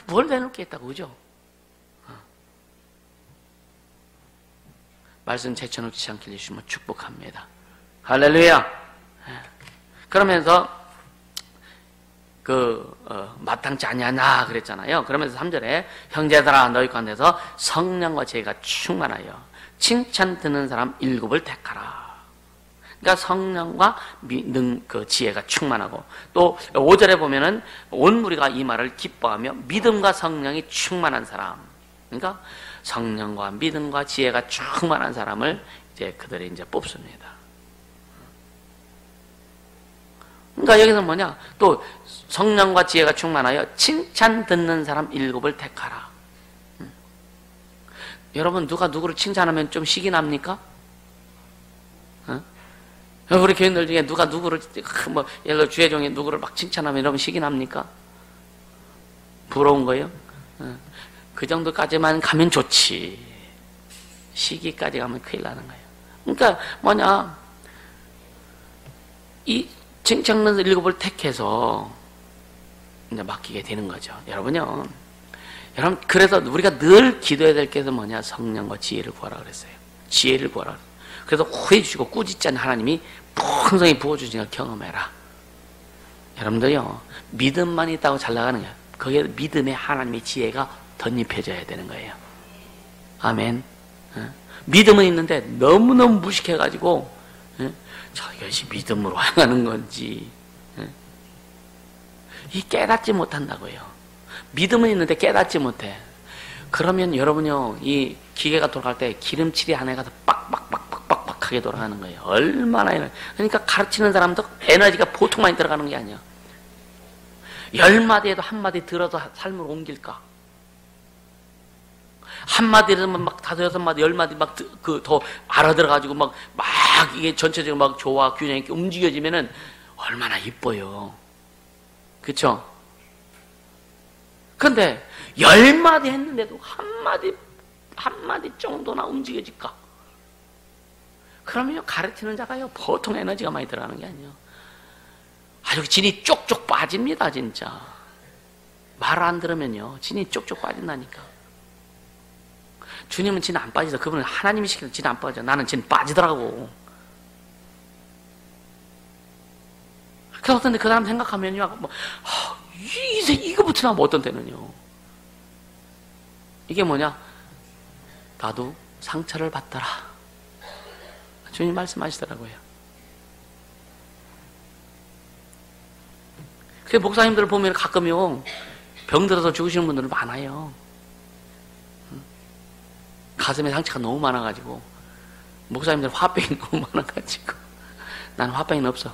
뭘 내놓을 게 있다고, 그죠? 말씀 제쳐놓지 않게 해주시면 축복합니다. 할렐루야. 그러면서 마땅치 아니하냐 그랬잖아요. 그러면서 3절에 형제들아 너희 가운데서 성령과 지혜가 충만하여 칭찬 듣는 사람 7을 택하라. 그러니까 성령과 지혜가 충만하고, 또 5절에 보면은 온 무리가 이 말을 기뻐하며 믿음과 성령이 충만한 사람, 그러니까 성령과 믿음과 지혜가 충만한 사람을 이제 그들이 이제 뽑습니다. 그러니까 여기서 뭐냐, 또 성령과 지혜가 충만하여 칭찬 듣는 사람 7을 택하라. 여러분, 누가 누구를 칭찬하면 좀 식이 납니까? 우리 교인들 중에 누가 누구를 예를 들어 주의 종이 누구를 막 칭찬하면 여러분 식이 납니까? 부러운 거예요? 그 정도까지만 가면 좋지. 시기까지 가면 큰일 나는 거예요. 그러니까 뭐냐, 이 칭찬하는 7을 택해서 이제 맡기게 되는 거죠. 여러분요, 여러분, 그래서 우리가 늘 기도해야 될 게 뭐냐, 성령과 지혜를 구하라 그랬어요. 지혜를 구하라. 그래서 후회 주시고 꾸짖지 않는 하나님이 풍성히 부어주시니까 경험해라. 여러분들요, 믿음만 있다고 잘 나가는 거예요. 거기에 믿음의 하나님의 지혜가 덧입혀져야 되는 거예요. 아멘. 믿음은 있는데 너무너무 무식해가지고 이것이 믿음으로 행하는 건지 이 깨닫지 못한다고요. 믿음은 있는데 깨닫지 못해. 그러면 여러분요, 이 기계가 돌아갈 때 기름칠이 안에 가서 빡빡빡빡빡하게 돌아가는 거예요. 얼마나 그러니까 가르치는 사람도 에너지가 보통 많이 들어가는 게 아니야. 10마디에도 한마디 들어도 삶을 옮길까? 한마디 들으면 막 5, 6마디, 10마디 막 더 알아들어가지고 막 이게 전체적으로 막 조화, 균형 있게 움직여지면은 얼마나 이뻐요. 그쵸? 근데 10마디 했는데도 한마디 정도나 움직여질까? 그러면요, 가르치는 자가요, 보통 에너지가 많이 들어가는 게 아니에요. 아주 진이 쪽쪽 빠집니다, 진짜. 말 안 들으면요, 진이 쪽쪽 빠진다니까. 주님은 진 안 빠지죠. 그분은 하나님이 시키는 진 안 빠져. 나는 진 빠지더라고. 그래서 어떤 그 사람 생각하면요, 이거부터 나면 어떤 때는요. 이게 뭐냐? 나도 상처를 받더라. 주님 말씀하시더라고요. 그 목사님들을 보면 가끔요, 병들어서 죽으시는 분들은 많아요. 가슴에 상처가 너무 많아가지고, 목사님들 화병이 너무 많아가지고, 나는 화병이 없어.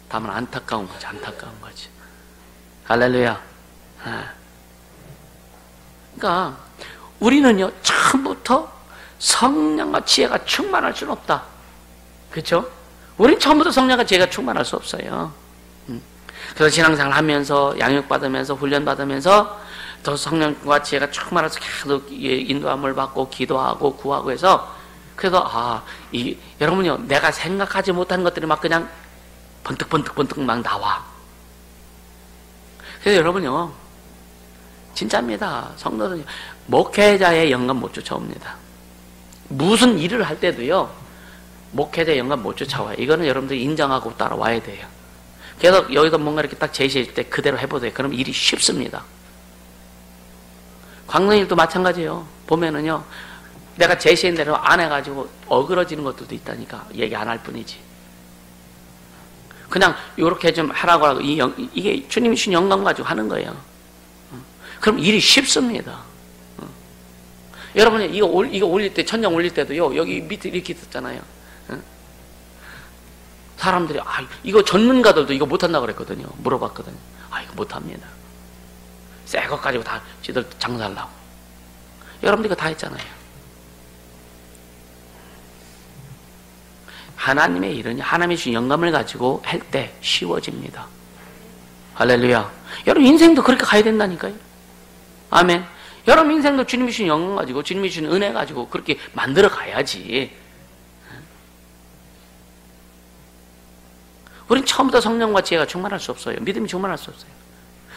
다만 안타까운 거지. 할렐루야. 그러니까 우리는요, 처음부터 성령과 지혜가 충만할 수는 없다. 그렇죠? 우리는 처음부터 성령과 지혜가 충만할 수 없어요. 그래서 신앙생활 하면서 양육받으면서 훈련받으면서 더 성령과 지혜가 충만해서 계속 인도함을 받고 기도하고 구하고 해서, 그래서 여러분요, 내가 생각하지 못한 것들이 막 그냥 번뜩번뜩 막 나와. 그래서 여러분요, 진짜입니다. 성도는 목회자의 영감 못 쫓아옵니다. 무슨 일을 할 때도요, 목회자의 영감 못 쫓아와요. 이거는 여러분들이 인정하고 따라와야 돼요. 그래서 여기서 뭔가 이렇게 딱 제시해 줄 때 그대로 해보세요. 그럼 일이 쉽습니다. 광능일도 마찬가지예요. 보면은요, 내가 제시한 대로 안 해가지고 어그러지는 것들도 있다니까. 얘기 안 할 뿐이지. 그냥 이렇게 좀 하라고 하고 이게 주님이 주신 영감 가지고 하는 거예요. 그럼 일이 쉽습니다. 여러분이 이거 올릴 때, 천장 올릴 때도요, 여기 밑에 이렇게 있었잖아요. 사람들이, 이거 전문가들도 이거 못한다고 그랬거든요. 물어봤거든요. 이거 못합니다. 새 것 가지고 다 지들 장사하려고. 여러분들 이거 다 했잖아요. 하나님의 일은 하나님이 주신 영감을 가지고 할 때 쉬워집니다. 할렐루야. 여러분 인생도 그렇게 가야 된다니까요. 아멘. 여러분 인생도 주님이 주신 영감 가지고, 주님이 주신 은혜 가지고 그렇게 만들어 가야지. 우린 처음부터 성령과 지혜가 충만할 수 없어요. 믿음이 충만할 수 없어요.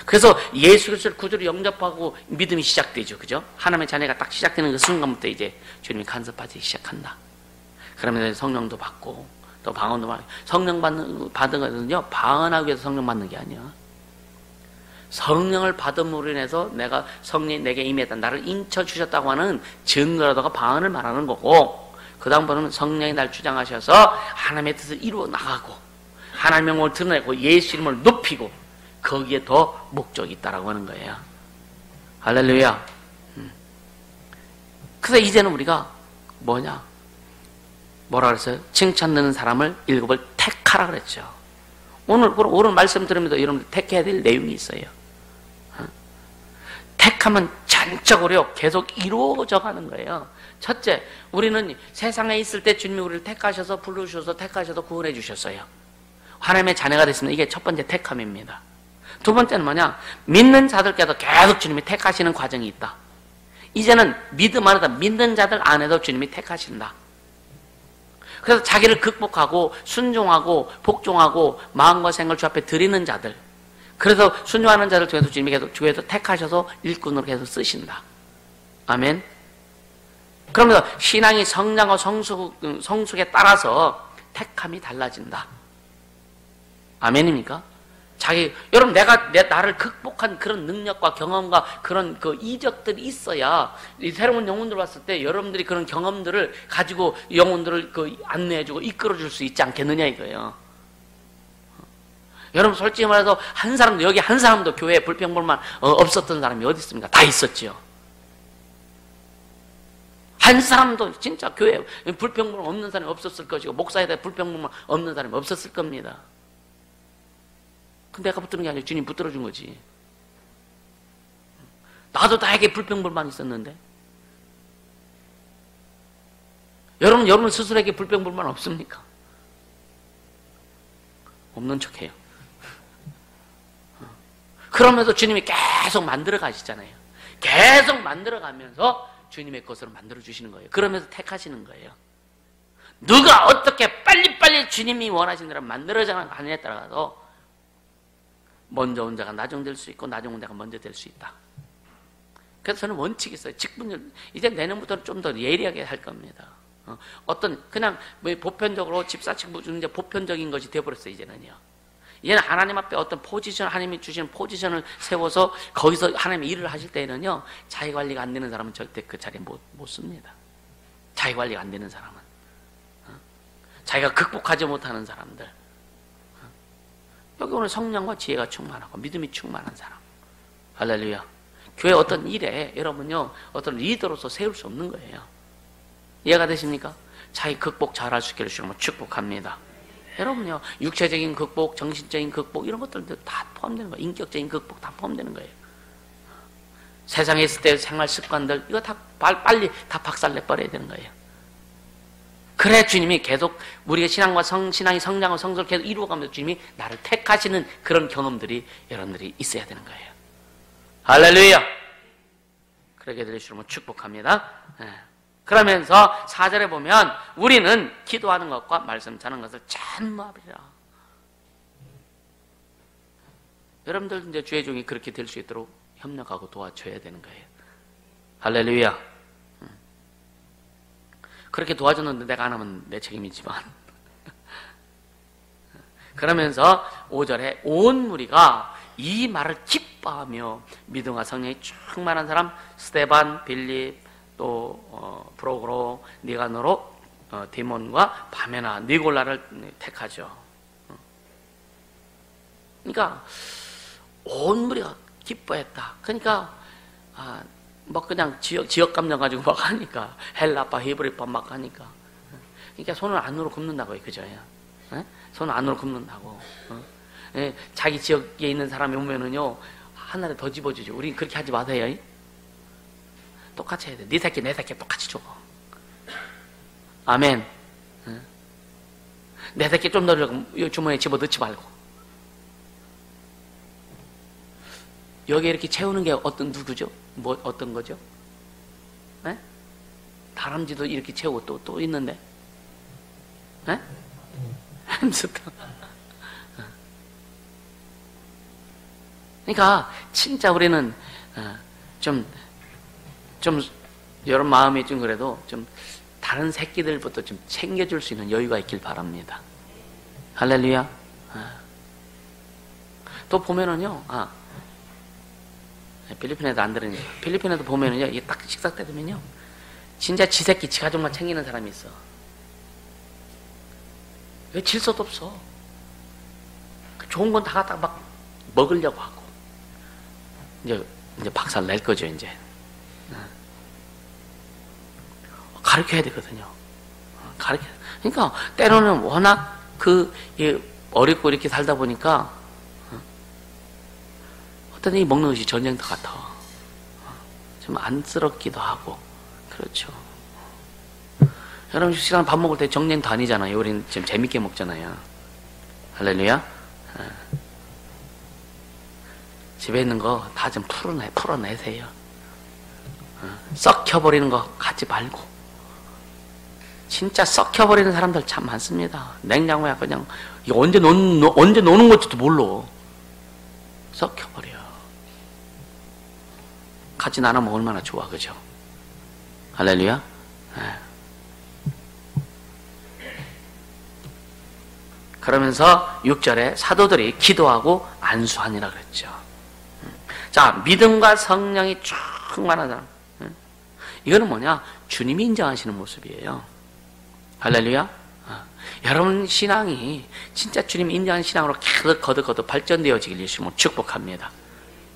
그래서 예수 그리스도를 구주로 영접하고 믿음이 시작되죠. 그죠? 하나님의 자녀가 딱 시작되는 그 순간부터 이제 주님이 간섭하기 시작한다. 그러면 성령도 받고 또 방언도 받고. 성령 받는 것은요, 방언하기 위해서 성령 받는 게 아니야. 성령을 받음으로 인해서 내가 성령이 내게 임했다, 나를 인쳐 주셨다고 하는 증거라다가 방언을 말하는 거고, 그 다음부터는 성령이 날 주장하셔서 하나님의 뜻을 이루어 나가고 하나님의 영광을 드러내고 예수 이름을 높이고, 거기에 더 목적이 있다라고 하는 거예요. 할렐루야. 그래서 이제는 우리가 뭐라 그랬어요? 칭찬 듣는 사람을 일곱을 택하라 그랬죠. 오늘 말씀 들으면서 여러분들 택해야 될 내용이 있어요. 택하면 전적으로 계속 이루어져 가는 거예요. 첫째, 우리는 세상에 있을 때 주님이 우리를 택하셔서 부르셔서 택하셔서 구원해 주셨어요. 하나님의 자녀가 됐으면 이게 첫 번째 택함입니다. 두 번째는 뭐냐? 믿는 자들께도 계속 주님이 택하시는 과정이 있다. 이제는 믿음 안에다 믿는 자들 안에도 주님이 택하신다. 그래서 자기를 극복하고 순종하고 복종하고 마음과 생각을 주 앞에 드리는 자들, 그래서 순종하는 자들 중에서 주님이 계속 주에서 택하셔서 일꾼으로 계속 쓰신다. 아멘. 그러면서 신앙이 성장과 성숙에 따라서 택함이 달라진다. 아멘입니까? 여러분, 나를 극복한 그런 능력과 경험과 그런 그 이적들이 있어야 이 새로운 영혼들 왔을 때 여러분들이 그런 경험들을 가지고 영혼들을 안내해주고 이끌어줄 수 있지 않겠느냐 이거예요. 여러분, 솔직히 말해서 여기 한 사람도 교회에 불평불만 없었던 사람이 어디 있습니까? 다 있었죠. 한 사람도 진짜 교회에 불평불만 없는 사람이 없었을 것이고, 목사에 대해 불평불만 없는 사람이 없었을 겁니다. 내가 붙드는 게 아니라 주님 붙들어준 거지. 나도 나에게 불평불만 있었는데. 여러분 스스로에게 불평불만 없습니까? 없는 척해요. 그러면서 주님이 계속 만들어 가시잖아요. 계속 만들어 가면서 주님의 것으로 만들어 주시는 거예요. 그러면서 택하시는 거예요. 누가 어떻게 빨리빨리 주님이 원하시는 대로 만들어가느냐에 따라서 먼저 온 자가 나중 될 수 있고, 나중 온 자가 먼저 될 수 있다. 그래서 저는 원칙이 있어요. 이제 내년부터는 좀 더 예리하게 할 겁니다. 그냥 보편적으로 집사직 이제 보편적인 것이 되어버렸어요. 이제는요. 이제는 하나님 앞에 어떤 포지션, 하나님이 주시는 포지션을 세워서 거기서 하나님이 일을 하실 때에는요, 자기 관리가 안 되는 사람은 절대 그 자리에 못 씁니다. 자기 관리가 안 되는 사람은. 자기가 극복하지 못하는 사람들. 여기 오늘 성령과 지혜가 충만하고 믿음이 충만한 사람. 할렐루야. 교회 어떤 일에 여러분요, 어떤 리더로서 세울 수 없는 거예요. 이해가 되십니까? 자기 극복 잘할 수 있기를 주님을 축복합니다. 여러분요, 육체적인 극복, 정신적인 극복, 이런 것들도 다 포함되는 거예요. 인격적인 극복 다 포함되는 거예요. 세상에 있을 때 생활 습관들, 이거 다 빨리 다 박살내버려야 되는 거예요. 그래 주님이 계속 우리의 신앙이 성장하고 성숙을 계속 이루어가면서 주님이 나를 택하시는 그런 경험들이 여러분들이 있어야 되는 거예요. 할렐루야. 그렇게 되시면 축복합니다. 그러면서 4절에 보면 우리는 기도하는 것과 말씀 전하는 것을 찬모하리라. 여러분들 이제 주의 종이 그렇게 될 수 있도록 협력하고 도와줘야 되는 거예요. 할렐루야. 그렇게 도와줬는데 내가 안 하면 내 책임이지만. 그러면서 5절에 온 무리가 이 말을 기뻐하며 믿음과 성령이 충만한 사람 스데반, 빌립, 또 프로고로, 니가노로, 디몬과 바메나, 니골라를 택하죠. 그러니까 온 무리가 기뻐했다. 그러니까 뭐 그냥 지역 감정 가지고 막 하니까 헬라파 히브리파 막 하니까 그러니까 손을 안으로 굽는다고요, 그죠? 예? 손을 안으로 굽는다고. 예, 자기 지역에 있는 사람이 오면은요 하나를 더 집어주죠. 우린 그렇게 하지 마세요. 똑같이 해야 돼. 네 새끼 내 새끼 똑같이 줘. 아멘. 내 새끼 좀 더 주머니에 집어넣지 말고. 여기 이렇게 채우는 게 어떤 누구죠? 뭐 어떤 거죠? 네? 다람쥐도 이렇게 채우고 또 있는데. 네? 햄스터. 그러니까 진짜 우리는 좀 여러 마음이 좀 그래도 좀 다른 새끼들부터 좀 챙겨줄 수 있는 여유가 있길 바랍니다. 할렐루야. 또 보면은요, 필리핀에도 안 들으니까. 필리핀에도 보면은요, 이게 딱 식사 때 되면요, 진짜 지 새끼, 지 가족만 챙기는 사람이 있어. 왜 질서도 없어. 좋은 건 다 갖다가 막 먹으려고 하고. 이제 박살 낼 거죠, 이제. 가르쳐야 되거든요. 그러니까, 때로는 워낙 어렵고 이렇게 살다 보니까, 어떤 이 먹는 것이 전쟁터 같아. 좀 안쓰럽기도 하고, 그렇죠. 여러분, 시간 밥 먹을 때 정쟁도 아니잖아요. 우리는 지금 재밌게 먹잖아요. 할렐루야. 집에 있는 거 다 좀 풀어내세요. 썩혀버리는 거 갖지 말고. 진짜 썩혀버리는 사람들 참 많습니다. 냉장고에 그냥 언제 노는 것지도 몰라. 썩혀버려. 같이 나눠 먹을 만나 좋아, 그죠? 할렐루야. 그러면서 6절에 사도들이 기도하고 안수하니라 그랬죠. 자, 믿음과 성령이 충만한 사람. 이거는 뭐냐? 주님이 인정하시는 모습이에요. 할렐루야. 여러분 신앙이 진짜 주님 인정하는 신앙으로 계속 거듭 발전되어지길 예수님으로 축복합니다.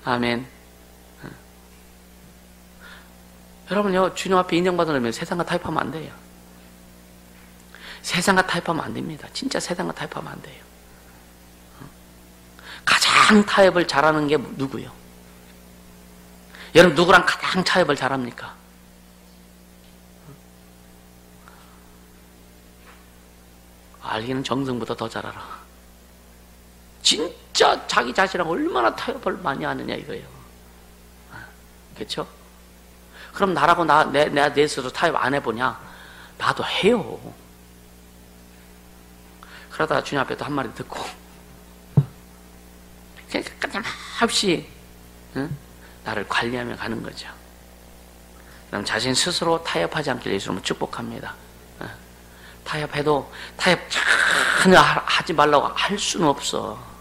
아멘. 여러분요, 주님 앞에 인정받으려면 세상과 타협하면 안 돼요. 세상과 타협하면 안 됩니다. 진짜 세상과 타협하면 안 돼요. 가장 타협을 잘하는 게 누구요? 여러분 누구랑 가장 타협을 잘합니까? 알기는 정성보다 더 잘 알아. 진짜 자기 자신하고 얼마나 타협을 많이 하느냐 이거예요. 그렇죠? 그럼 나라고 내 스스로 타협 안 해보냐? 나도 해요. 그러다가 주님 앞에 또 한마디 듣고 그러니까 끊임없이 나를 관리하며 가는 거죠. 그럼 자신 스스로 타협하지 않길 예수님은 축복합니다. 타협해도 타협 전혀 하지 말라고 할 수는 없어.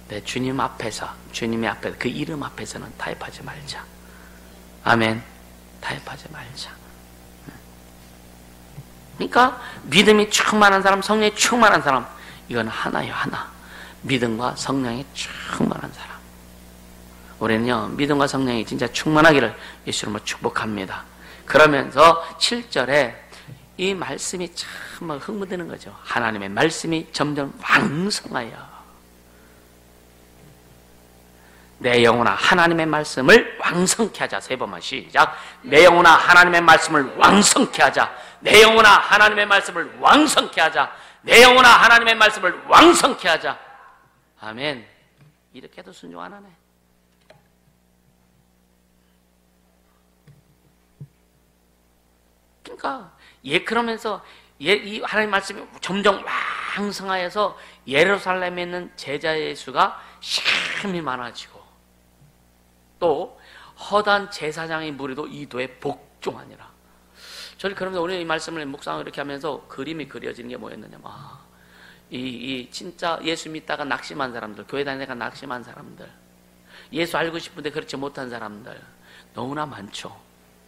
내 주님 앞에서, 주님의 앞에서, 그 이름 앞에서는 타협하지 말자. 아멘. 타협하지 말자. 그러니까 믿음이 충만한 사람, 성령이 충만한 사람, 이건 하나예요, 하나. 믿음과 성령이 충만한 사람. 우리는요, 믿음과 성령이 진짜 충만하기를 예수님으로 축복합니다. 그러면서 7절에 이 말씀이 참 흥분되는 거죠. 하나님의 말씀이 점점 왕성하여 내 영혼아 하나님의 말씀을 왕성케 하자. 세 번만 시작. 내 영혼아 하나님의 말씀을 왕성케 하자. 내 영혼아 하나님의 말씀을 왕성케 하자. 내 영혼아 하나님의 말씀을 왕성케 하자. 아멘. 이렇게 해도 순종 안 하네. 그러니까 그러면서 이 하나님 말씀이 점점 왕성하여서 예루살렘에 있는 제자의 수가 심히 많아지고 또 허다한 제사장의 무리도 이도에 복종하니라. 저는 그러면서 오늘 이 말씀을 묵상을 이렇게 하면서 그림이 그려지는 게 뭐였느냐. 이 진짜 예수 믿다가 낙심한 사람들, 교회 다니다가 낙심한 사람들, 예수 알고 싶은데 그렇지 못한 사람들 너무나 많죠.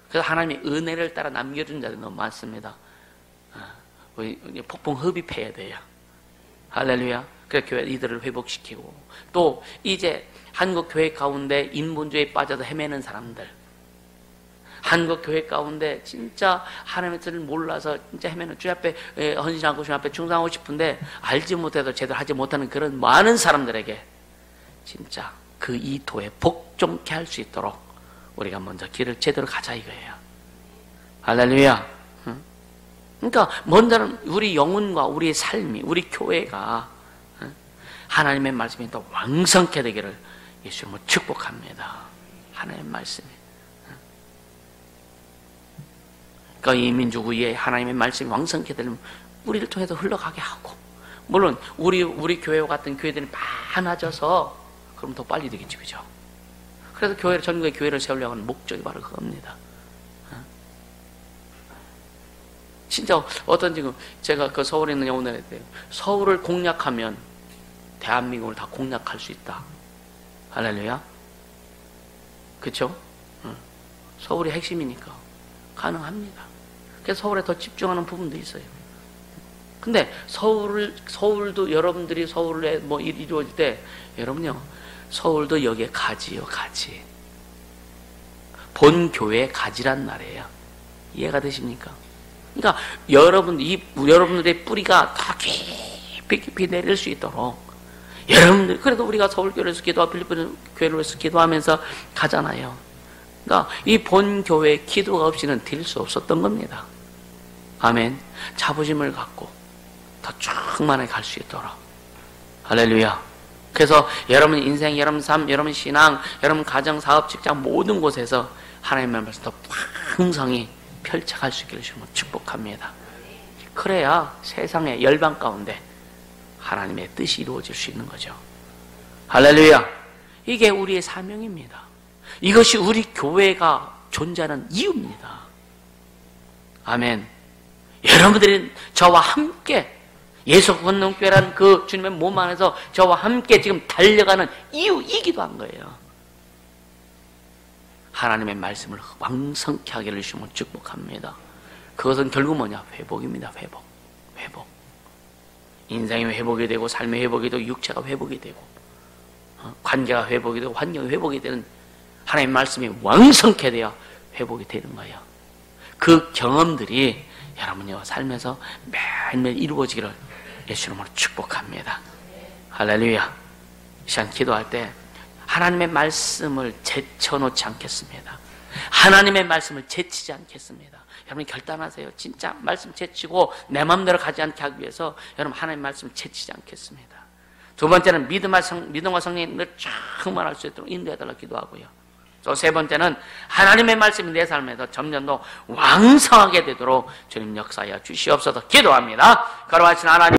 그래서 하나님의 은혜를 따라 남겨준 자들이 너무 많습니다. 폭풍 흡입해야 돼요. 할렐루야. 그래서 교회 이들을 회복시키고, 또 이제 한국 교회 가운데 인본주의에 빠져서 헤매는 사람들, 한국 교회 가운데 진짜 하나님의 뜻을 몰라서 진짜 헤매는, 주님 앞에 헌신하고 주님 앞에 충성하고 싶은데 알지 못해도 제대로 하지 못하는 그런 많은 사람들에게 진짜 그 이토에 복종케 할 수 있도록 우리가 먼저 길을 제대로 가자 이거예요. 할렐루야. 그러니까 먼저는 우리 영혼과 우리의 삶이, 우리 교회가 하나님의 말씀이 더 왕성케 되기를 예수님은 축복합니다. 하나님의 말씀이. 그러니까 이 민족 위에 하나님의 말씀이 왕성케 되면 우리를 통해서 흘러가게 하고, 물론 우리 교회와 같은 교회들이 많아져서 그럼 더 빨리 되겠지, 그죠? 그래서 전국의 교회를 세우려고 하는 목적이 바로 그겁니다. 진짜 지금 제가 그 서울에 있는 영혼들에 대해 서울을 공략하면 대한민국을 다 공략할 수 있다. 할렐루야. 그쵸? 서울이 핵심이니까 가능합니다. 그래서 서울에 더 집중하는 부분도 있어요. 근데 서울도 여러분들이 서울에 뭐 이루어질 때 여러분요, 서울도 여기에 가지요, 가지. 본 교회의 가지란 말이에요. 이해가 되십니까? 그러니까 여러분들의 뿌리가 더 깊이 내릴 수 있도록 여러분들, 그래도 우리가 서울교회에서 기도하고 필리핀 교회에서 기도하면서 가잖아요. 그러니까 이 본교회 기도가 없이는 될 수 없었던 겁니다. 아멘. 자부심을 갖고 더 충만하게 갈 수 있도록. 할렐루야. 그래서 여러분 인생, 여러분 삶, 여러분 신앙, 여러분 가정, 사업, 직장 모든 곳에서 하나님의 말씀 더 풍성히 펼쳐갈 수 있기를 주님은 축복합니다. 그래야 세상의 열방 가운데 하나님의 뜻이 이루어질 수 있는 거죠. 할렐루야. 이게 우리의 사명입니다. 이것이 우리 교회가 존재하는 이유입니다. 아멘. 여러분들이 저와 함께 예수 권능교회라는 그 주님의 몸 안에서 저와 함께 지금 달려가는 이유이기도 한 거예요. 하나님의 말씀을 왕성케 하기를 주시면 축복합니다. 그것은 결국 뭐냐? 회복입니다. 회복. 인생이 회복이 되고 삶의 회복이 되고 육체가 회복이 되고 관계가 회복이 되고 환경이 회복이 되는 하나님의 말씀이 왕성케 되어 회복이 되는 거예요. 그 경험들이 여러분의 삶에서 매일매일 이루어지기를 예수님으로 축복합니다. 할렐루야. 이 시간 기도할 때 하나님의 말씀을 제쳐놓지 않겠습니다. 하나님의 말씀을 제치지 않겠습니다. 여러분 결단하세요. 진짜 말씀 제치고 내 마음대로 가지 않게 하기 위해서 여러분 하나님의 말씀을 제치지 않겠습니다. 두 번째는 믿음과 성령을 충만할 수 있도록 인도해달라고 기도하고요. 또 세 번째는 하나님의 말씀이 내 삶에서 점점 더 왕성하게 되도록 주님 역사하여 주시옵소서 기도합니다. 거룩하신 하나님,